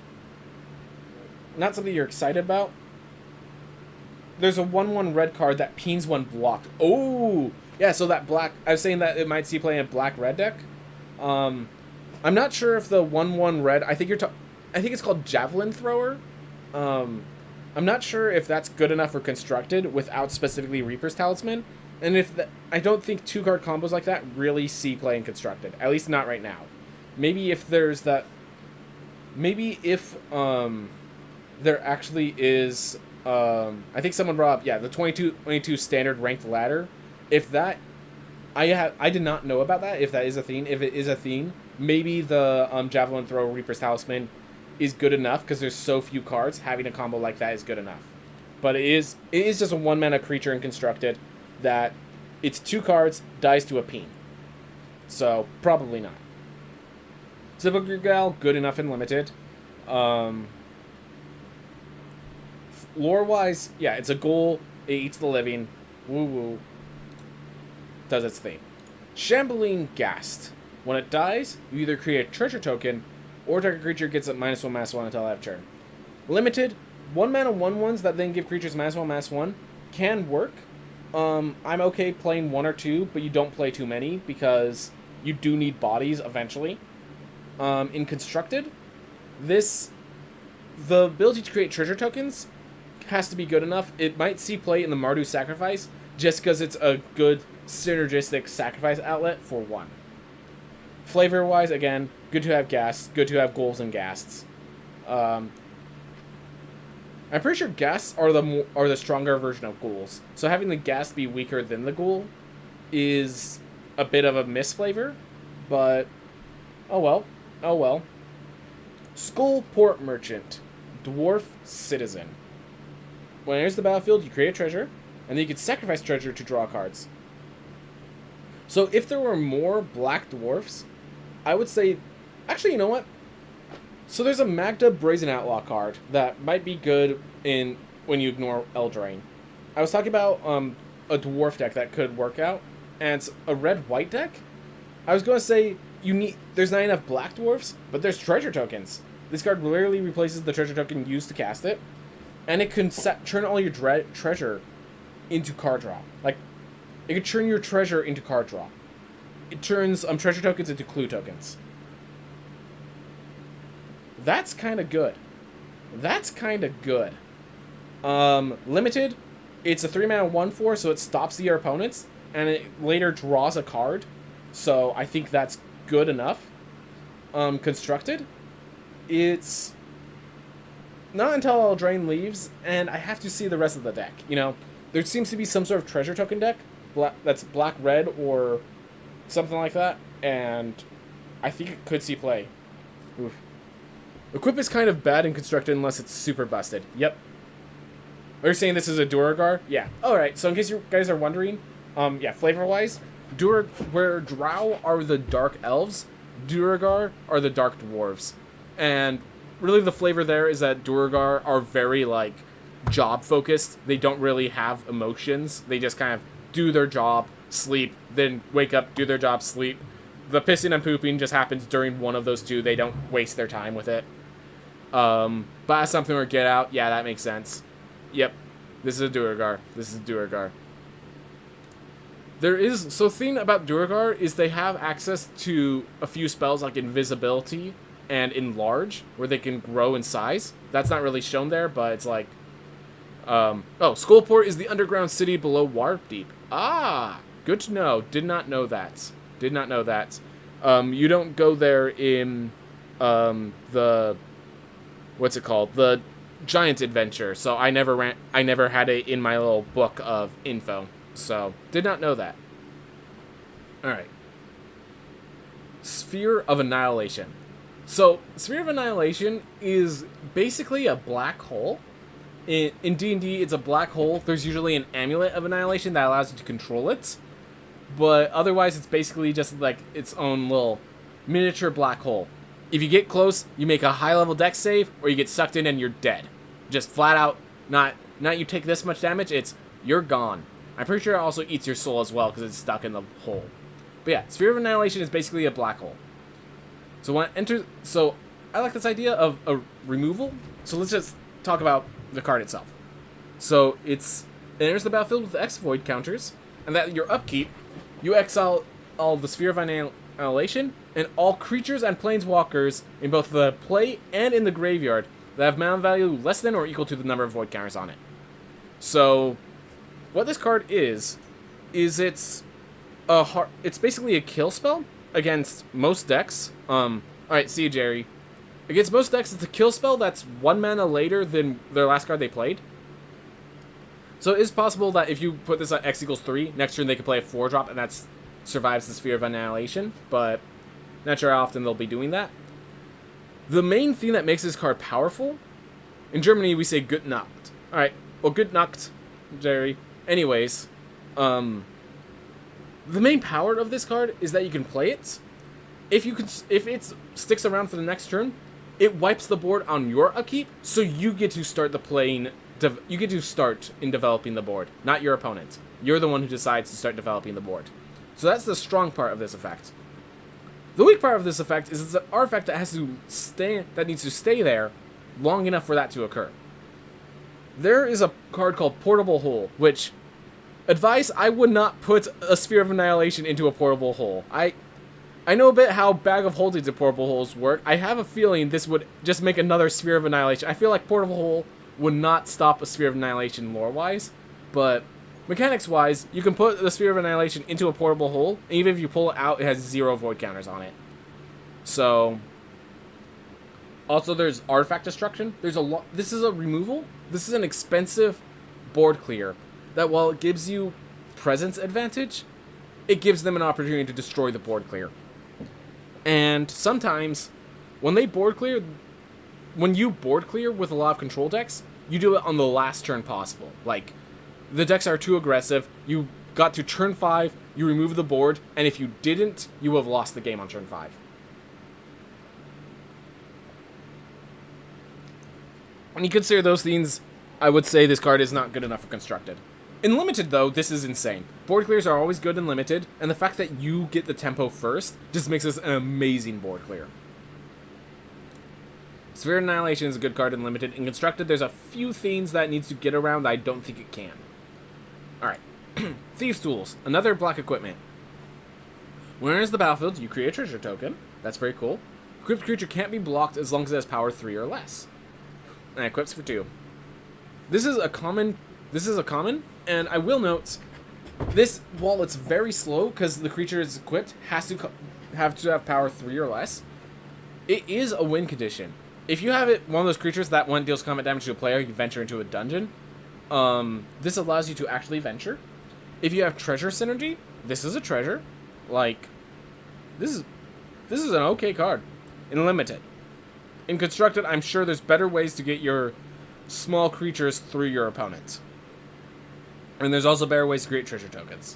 Not something you're excited about. There's a 1/1 red card that peens 1 blocked. Oh! Yeah, so that black... I was saying that it might see play in a black-red deck. I'm not sure if the 1/1 red... I think it's called Javelin Thrower. I'm not sure if that's good enough for constructed without specifically Reaper's Talisman. And I don't think 2-card combos like that really see play in constructed. At least not right now. Maybe if there's that... Maybe if there actually is... I think someone brought up, yeah, the 22 standard ranked ladder. If that... I did not know about that, if that is a thing. If it is a thing, maybe the Javelin Throw Reaper's Talisman is good enough, because there's so few cards. Having a combo like that is good enough. But it is just a 1-mana creature in constructed that it's 2 cards, dies to a peen. So, probably not. Sepulchral Ghoul, good enough in limited. Lore-wise, yeah, it's a ghoul. It eats the living. Woo-woo. Does its thing. Shambling Ghast. When it dies, you either create a treasure token, or target creature gets a -1/-1 until end of turn. Limited, 1-mana 1/1s that then give creatures -1/-1 can work. I'm okay playing 1 or 2, but you don't play too many, because you do need bodies eventually. In Constructed, the ability to create treasure tokens has to be good enough. It might see play in the Mardu Sacrifice, just because it's a good synergistic sacrifice outlet for 1. Flavor-wise, again, good to have ghasts, good to have ghouls and ghasts. I'm pretty sure ghasts are the stronger version of ghouls, so having the ghast be weaker than the ghoul is a bit of a misflavor, but oh well, oh well. Skullport Merchant, Dwarf Citizen. When it enters the battlefield, you create a treasure, and then you can sacrifice treasure to draw cards. So if there were more black dwarfs, I would say... Actually, you know what? So there's a Magda Brazen Outlaw card that might be good when you ignore Eldraine. I was talking about a dwarf deck that could work out, and it's a red-white deck. I was going to say there's not enough black dwarfs, but there's treasure tokens. This card literally replaces the treasure token used to cast it, and it can turn all your treasure into card draw. Like, it can turn your treasure into card draw. It turns treasure tokens into clue tokens. That's kind of good. That's kind of good. Limited, it's a 3-mana 1/4, so it stops your opponents, and it later draws a card. So I think that's good enough. Constructed, it's not until Eldraine leaves, and I have to see the rest of the deck. You know, there seems to be some sort of treasure token deck that's black-red or something like that, and I think it could see play. Oof. Equip is kind of bad in Constructed unless it's super busted. Yep. Are you saying this is a Duragar? Yeah. Alright, so in case you guys are wondering, yeah, flavor-wise, where Drow are the dark elves, Duragar are the dark dwarves. And really the flavor there is that Duragar are very, like, job focused. They don't really have emotions. They just kind of do their job, sleep, then wake up, do their job, sleep. The pissing and pooping just happens during one of those two. They don't waste their time with it. Buy something or get out. Yeah, that makes sense. Yep. This is a Duergar. This is Duergar. So the thing about Duergar is they have access to a few spells like Invisibility and Enlarge, where they can grow in size. That's not really shown there, but it's like... Skullport is the underground city below Waterdeep. Ah! Good to know. Did not know that. Did not know that. You don't go there in, the... What's it called? The Giant Adventure. So I never had it in my little book of info. So, did not know that. Alright. Sphere of Annihilation. So, Sphere of Annihilation is basically a black hole. In D&D, it's a black hole. There's usually an amulet of annihilation that allows you to control it. But otherwise, it's basically just like its own little miniature black hole. If you get close, you make a high-level dex save, or you get sucked in and you're dead. Just flat out, not you take this much damage, it's you're gone. I'm pretty sure it also eats your soul as well because it's stuck in the hole. But yeah, Sphere of Annihilation is basically a black hole. So when it enters... So, I like this idea of a removal. So let's just talk about the card itself. So, it enters the battlefield with X void counters, and that your upkeep, you exile all the Sphere of Annihilation, and all creatures and planeswalkers in both the play and in the graveyard that have mana value less than or equal to the number of void counters on it. So... What this card is it's basically a kill spell against most decks. Alright, see you, Jerry. Against most decks, it's a kill spell that's 1 mana later than their last card they played. So it is possible that if you put this at X equals 3, next turn they could play a 4-drop, and that survives the Sphere of Annihilation, but not sure how often they'll be doing that. The main thing that makes this card powerful, in Germany we say Gut Nacht. Alright, well, Gut Nacht, Jerry. Anyways, the main power of this card is that you can play it. If it sticks around for the next turn, it wipes the board on your upkeep, so you get to start you get to start in developing the board, not your opponent. You're the one who decides to start developing the board. So that's the strong part of this effect. The weak part of this effect is it's an artifact that needs to stay there long enough for that to occur. There is a card called Portable Hole, which, advice, I would not put a Sphere of Annihilation into a portable hole. I know a bit how Bag of Holdings and portable holes work. I have a feeling this would just make another Sphere of Annihilation. I feel like Portable Hole would not stop a Sphere of Annihilation lore-wise, but mechanics-wise, you can put the Sphere of Annihilation into a portable hole, and even if you pull it out, it has 0 void counters on it. So... Also, there's Artifact Destruction. This is a removal. This is an expensive board clear that, while it gives you presence advantage, it gives them an opportunity to destroy the board clear. And sometimes, when you board clear with a lot of control decks, you do it on the last turn possible. Like, the decks are too aggressive, you got to turn 5, you remove the board, and if you didn't, you would have lost the game on turn 5. When you consider those things, I would say this card is not good enough for Constructed. In Limited, though, this is insane. Board clears are always good in Limited, and the fact that you get the tempo first just makes this an amazing board clear. Sphere of Annihilation is a good card in Limited. In Constructed, there's a few things that it needs to get around that I don't think it can. Alright. Thieves' Tools. Another black equipment. When it enters the battlefield, you create a treasure token. That's very cool. Equipped creature can't be blocked as long as it has power 3 or less. And equips for 2. This is a common, and I will note, this, while it's very slow, because the creature is equipped, has to have power 3 or less, it is a win condition. If you have it, one of those creatures that one deals combat damage to a player, you venture into a dungeon, this allows you to actually venture. If you have treasure synergy, this is a treasure. Like, this is an okay card. In Limited. In Constructed, I'm sure there's better ways to get your small creatures through your opponent. And there's also better ways to create treasure tokens.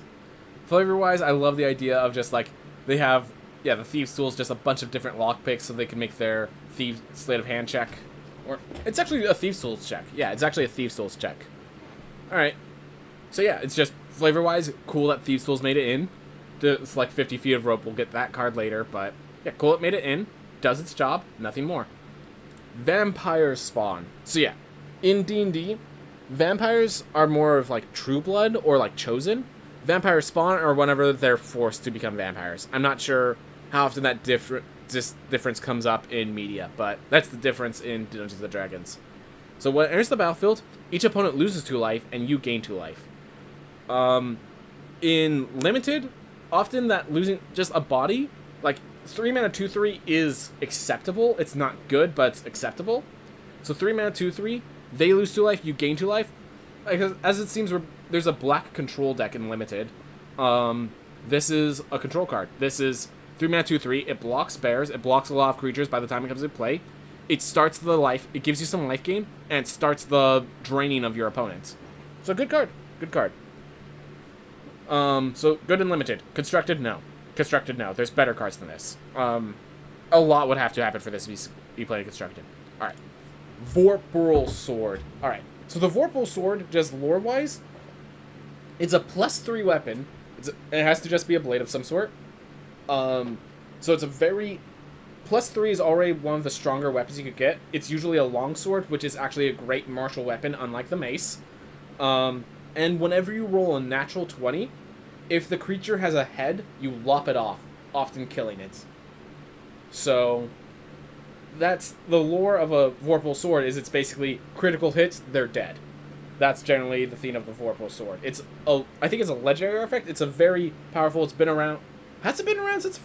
Flavor-wise, I love the idea of just, like, they have, the Thieves' Tools, just a bunch of different lockpicks so they can make their Thieves' Sleight of Hand check. Or it's actually a Thieves' Tools check. Yeah, it's actually a Thieves' Tools check. Alright. So yeah, it's just flavor-wise, cool that Thieves' Tools made it in. It's like 50 feet of rope. We'll get that card later, but yeah, cool it made it in. Does its job. Nothing more. Vampires spawn. So yeah, in D&D, vampires are more of like True Blood or like Chosen. Vampires spawn or whenever they're forced to become vampires. I'm not sure how often that difference comes up in media, but that's the difference in Dungeons & Dragons. So when it enters the battlefield, each opponent loses 2 life and you gain 2 life. In Limited, often that losing just a body, like 3 mana 2/3 is acceptable. It's not good, but it's acceptable. So 3 mana 2/3, they lose 2 life, you gain 2 life. As it seems, there's a black control deck in Limited. This is a control card. This is 3 mana 2/3. It blocks bears. It blocks a lot of creatures by the time it comes into play. It starts the life. It gives you some life gain, and it starts the draining of your opponent. So good card. Good card. So good and Limited. Constructed, no. Constructed, no. There's better cards than this. A lot would have to happen for this to be played Constructed. Alright. Vorpal Sword. Alright. So the Vorpal Sword, just lore-wise, it's a +3 weapon. It has to just be a blade of some sort. So it's a very... +3 is already one of the stronger weapons you could get. It's usually a longsword, which is actually a great martial weapon, unlike the mace. And whenever you roll a natural 20, if the creature has a head, you lop it off, often killing it. So that's the lore of a Vorpal Sword. Is it's basically critical hits, they're dead. That's generally the theme of the Vorpal Sword. I think it's a legendary effect. It's a very powerful. It's been around. Has it been around since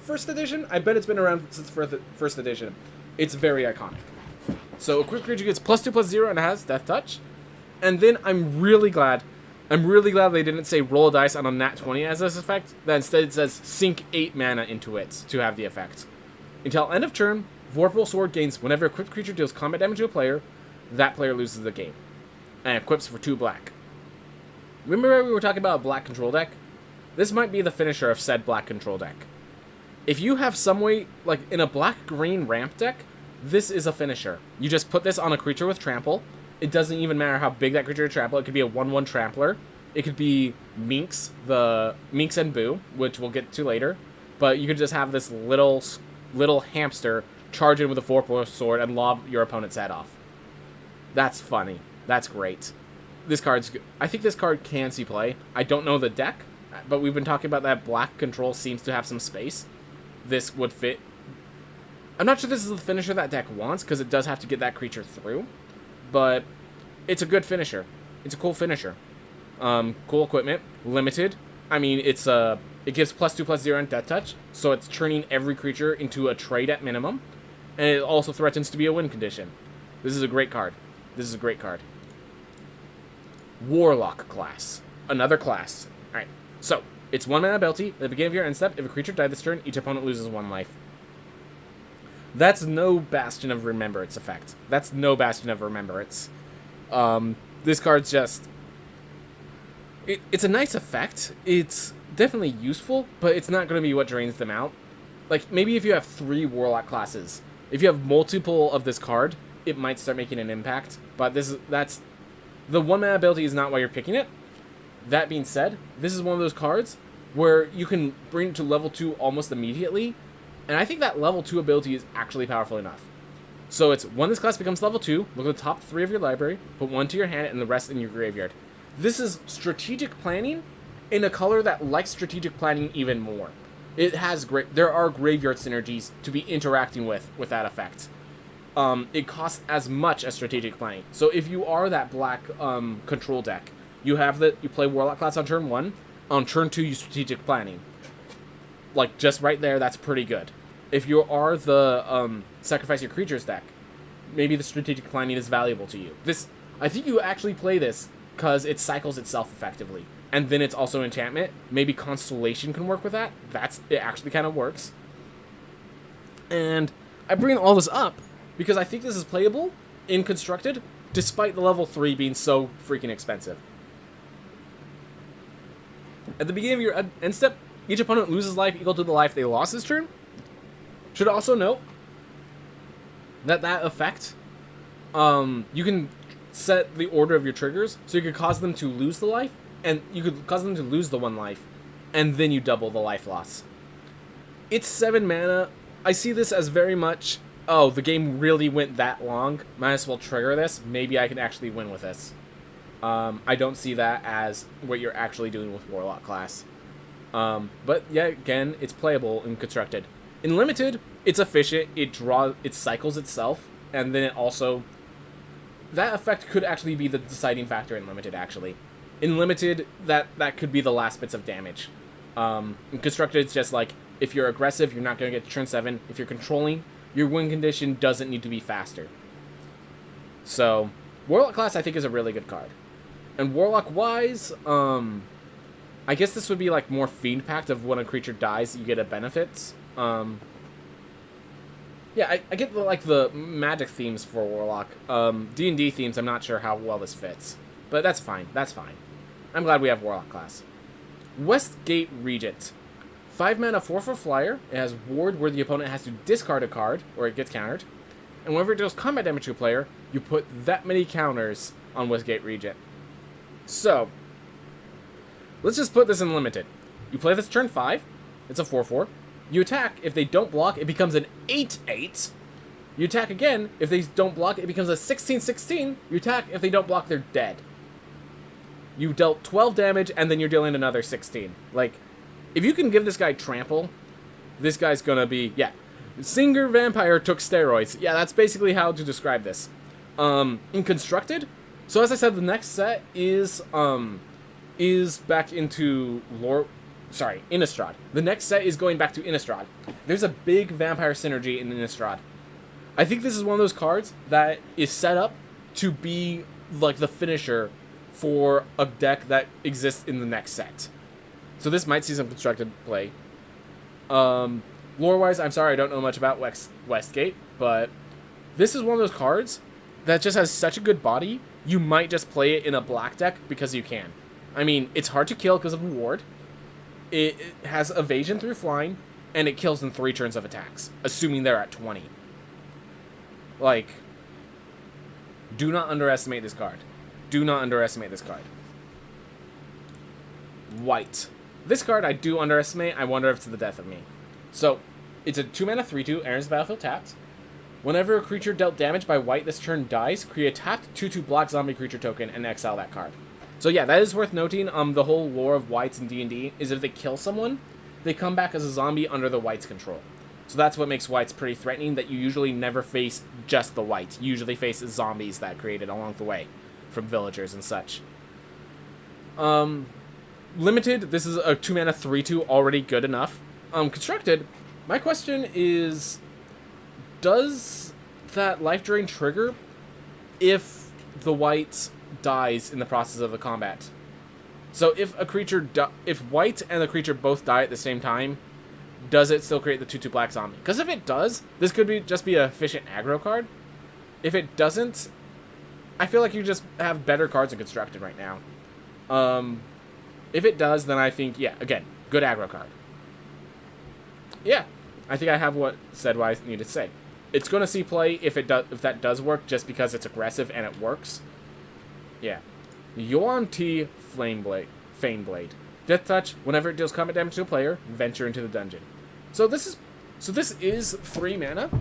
first edition? I bet it's been around since first edition. It's very iconic. So a quick creature gets +2/+0 and it has Death Touch. And then I'm really glad they didn't say roll a dice on a nat 20 as this effect. That instead it says sink 8 mana into it to have the effect. Until end of turn, Vorpal Sword gains whenever a equipped creature deals combat damage to a player, that player loses the game. And equips for 2 black. Remember we were talking about a black control deck? This might be the finisher of said black control deck. If you have some way, like in a black-green ramp deck, this is a finisher. You just put this on a creature with trample. It doesn't even matter how big that creature is trample. It could be a 1/1 trampler. It could be Minx, the Minx and Boo, which we'll get to later. But you could just have this little hamster charge in with a Vorpal Sword and lob your opponent's head off. That's funny. That's great. This card's good. I think this card can see play. I don't know the deck, but we've been talking about that black control seems to have some space. This would fit. I'm not sure this is the finisher that deck wants, because it does have to get that creature through. But it's a good finisher. It's a cool finisher. Cool equipment. Limited. I mean, it gives +2/+0 and Death Touch, so it's turning every creature into a trade at minimum. And it also threatens to be a win condition. This is a great card. This is a great card. Warlock class. Another class. Alright, so it's 1 mana ability. At the beginning of your end step, if a creature died this turn, each opponent loses 1 life. That's no Bastion of Remembrance effect. That's no Bastion of Remembrance. This card's just... It's a nice effect. It's definitely useful, but it's not going to be what drains them out. Like, maybe if you have 3 Warlock classes, if you have multiple of this card, it might start making an impact. But that's... The 1 mana ability is not why you're picking it. That being said, this is one of those cards where you can bring it to level 2 almost immediately. And I think that level 2 ability is actually powerful enough. So it's when this class becomes level 2, look at the top 3 of your library, put 1 to your hand, and the rest in your graveyard. This is strategic planning in a color that likes strategic planning even more. It has there are graveyard synergies to be interacting with that effect. It costs as much as strategic planning. So if you are that black control deck, you play Warlock class on turn 1, on turn 2 you strategic planning. Like, just right there, that's pretty good. If you are the sacrifice your creatures deck, maybe the strategic planning is valuable to you. I think you actually play this because it cycles itself effectively. And then it's also enchantment. Maybe Constellation can work with that. It actually kind of works. And I bring all this up because I think this is playable in Constructed, despite the level 3 being so freaking expensive. At the beginning of your end step, each opponent loses life equal to the life they lost this turn. Should also note that effect you can set the order of your triggers, so you could cause them to lose the life, and you could cause them to lose the 1 life, and then you double the life loss. It's 7 mana. I see this as very much, oh, the game really went that long, might as well trigger this, maybe I can actually win with this. I don't see that as what you're actually doing with Warlock class. But yeah, again, it's playable in Constructed. In Limited, it's efficient, it cycles itself, and then it also... That effect could actually be the deciding factor in Limited, actually. In Limited, that could be the last bits of damage. In Constructed, it's just like, if you're aggressive, you're not going to get to turn 7. If you're controlling, your win condition doesn't need to be faster. So, Warlock class, I think, is a really good card. And Warlock-wise, I guess this would be, like, more Fiend Pact of when a creature dies, you get a benefits. Yeah, I get, like, the magic themes for Warlock. D&D themes, I'm not sure how well this fits. But that's fine, that's fine. I'm glad we have Warlock class. Westgate Regent. 5 mana, 4/4 flyer. It has Ward, where the opponent has to discard a card, or it gets countered. And whenever it deals combat damage to a player, you put that many counters on Westgate Regent. So, let's just put this in Limited. You play this turn 5. It's a 4/4. You attack. If they don't block, it becomes an 8/8. You attack again. If they don't block, it becomes a 16/16. You attack. If they don't block, they're dead. You dealt 12 damage, and then you're dealing another 16. Like, if you can give this guy trample, this guy's gonna be... Yeah. Singer Vampire took steroids. Yeah, that's basically how to describe this. In Constructed, so as I said, the next set is back into Innistrad. The next set is going back to Innistrad. There's a big vampire synergy in Innistrad. I think this is one of those cards that is set up to be like the finisher for a deck that exists in the next set. So this might see some Constructed play. Lore-wise, I'm sorry, I don't know much about Westgate, but this is one of those cards that just has such a good body, you might just play it in a black deck because you can. I mean, it's hard to kill because of Ward. It has evasion through flying, and it kills in 3 turns of attacks, assuming they're at 20. Like, do not underestimate this card. Do not underestimate this card. White. This card I do underestimate. I wonder if it's the death of me. So, it's a 2 mana 3/2, enters the battlefield tapped. Whenever a creature dealt damage by white this turn dies, create a tapped 2/2 black zombie creature token and exile that card. So yeah, that is worth noting. The whole lore of whites in D&D is if they kill someone, they come back as a zombie under the white's control. So that's what makes whites pretty threatening, that you usually never face just the white. You usually face zombies that created along the way from villagers and such. Limited, this is a 2 mana 3/2, already good enough. Constructed, my question is, does that life drain trigger if the white dies in the process of the combat? So if a creature, if white and the creature both die at the same time, does it still create the 2/2 black zombie? Because if it does, this could be just be an efficient aggro card. If it doesn't, I feel like you just have better cards in Constructed right now. If it does, then I think, yeah, again, good aggro card. Yeah, I think I have what I need to say. It's going to see play if that does work, just because it's aggressive and it works. Yeah. Yuan Ti Faneblade. Death Touch, whenever it deals combat damage to a player, venture into the dungeon. So this is 3 mana.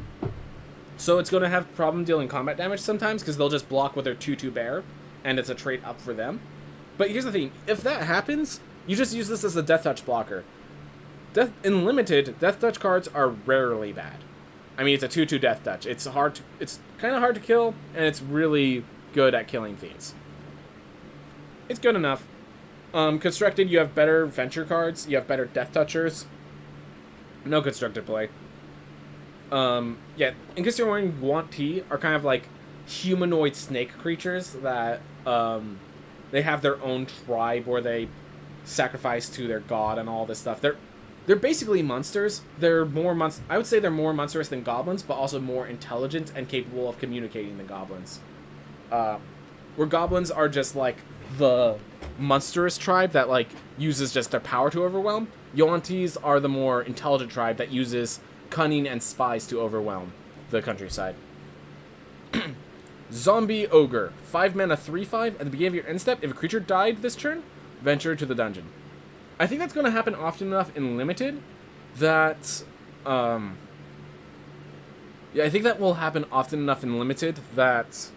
So it's going to have problem dealing combat damage sometimes, because they'll just block with their 2/2 bear, and it's a trait up for them. But here's the thing, if that happens, you just use this as a Death Touch blocker. In Limited, Death Touch cards are rarely bad. I mean, it's a 2/2 Death Touch. It's kind of hard to kill, and it's really good at killing things. It's good enough. Constructed, you have better Venture cards. You have better Death Touchers. No Constructed play. Yeah, in case you're wondering, Yuan Ti are kind of like humanoid snake creatures that, they have their own tribe where they sacrifice to their god and all this stuff. They're basically monsters. They're more I would say they're more monstrous than goblins, but also more intelligent and capable of communicating than goblins. Where goblins are just like the monstrous tribe that like uses just their power to overwhelm. Yuan Tis are the more intelligent tribe that uses cunning and spies to overwhelm the countryside. Zombie Ogre. 5 mana, 3/5. At the beginning of your end step, if a creature died this turn, venture to the dungeon. I think that's going to happen often enough in Limited that... yeah, I think that will happen often enough in Limited that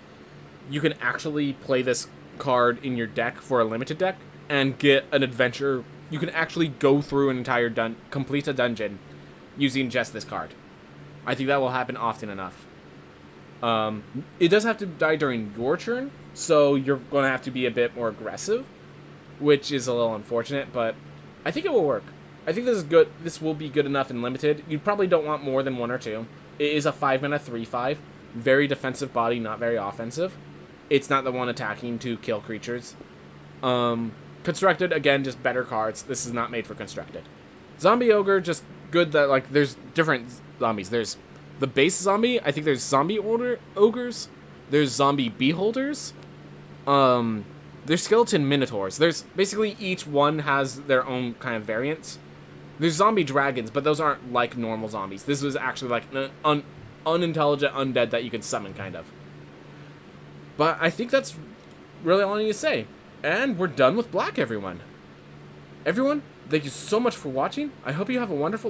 you can actually play this card in your deck for a Limited deck and get an adventure. You can actually go through an entire complete a dungeon using just this card. I think that will happen often enough. It does have to die during your turn, so you're going to have to be a bit more aggressive, which is a little unfortunate, but I think it will work. I think this is good. This will be good enough in Limited. You probably don't want more than 1 or 2. It is a 5 mana 3/5. Very defensive body, not very offensive. It's not the one attacking to kill creatures. Constructed, again, just better cards. This is not made for Constructed. Zombie Ogre, just good that, like, there's different zombies. There's the base zombie. I think there's zombie ogres. There's zombie beholders. There's skeleton minotaurs. There's basically each one has their own kind of variants. There's zombie dragons, but those aren't like normal zombies. This was actually like an unintelligent undead that you can summon, kind of. But I think that's really all I need to say. And we're done with Black, everyone. Everyone, thank you so much for watching. I hope you have a wonderful day.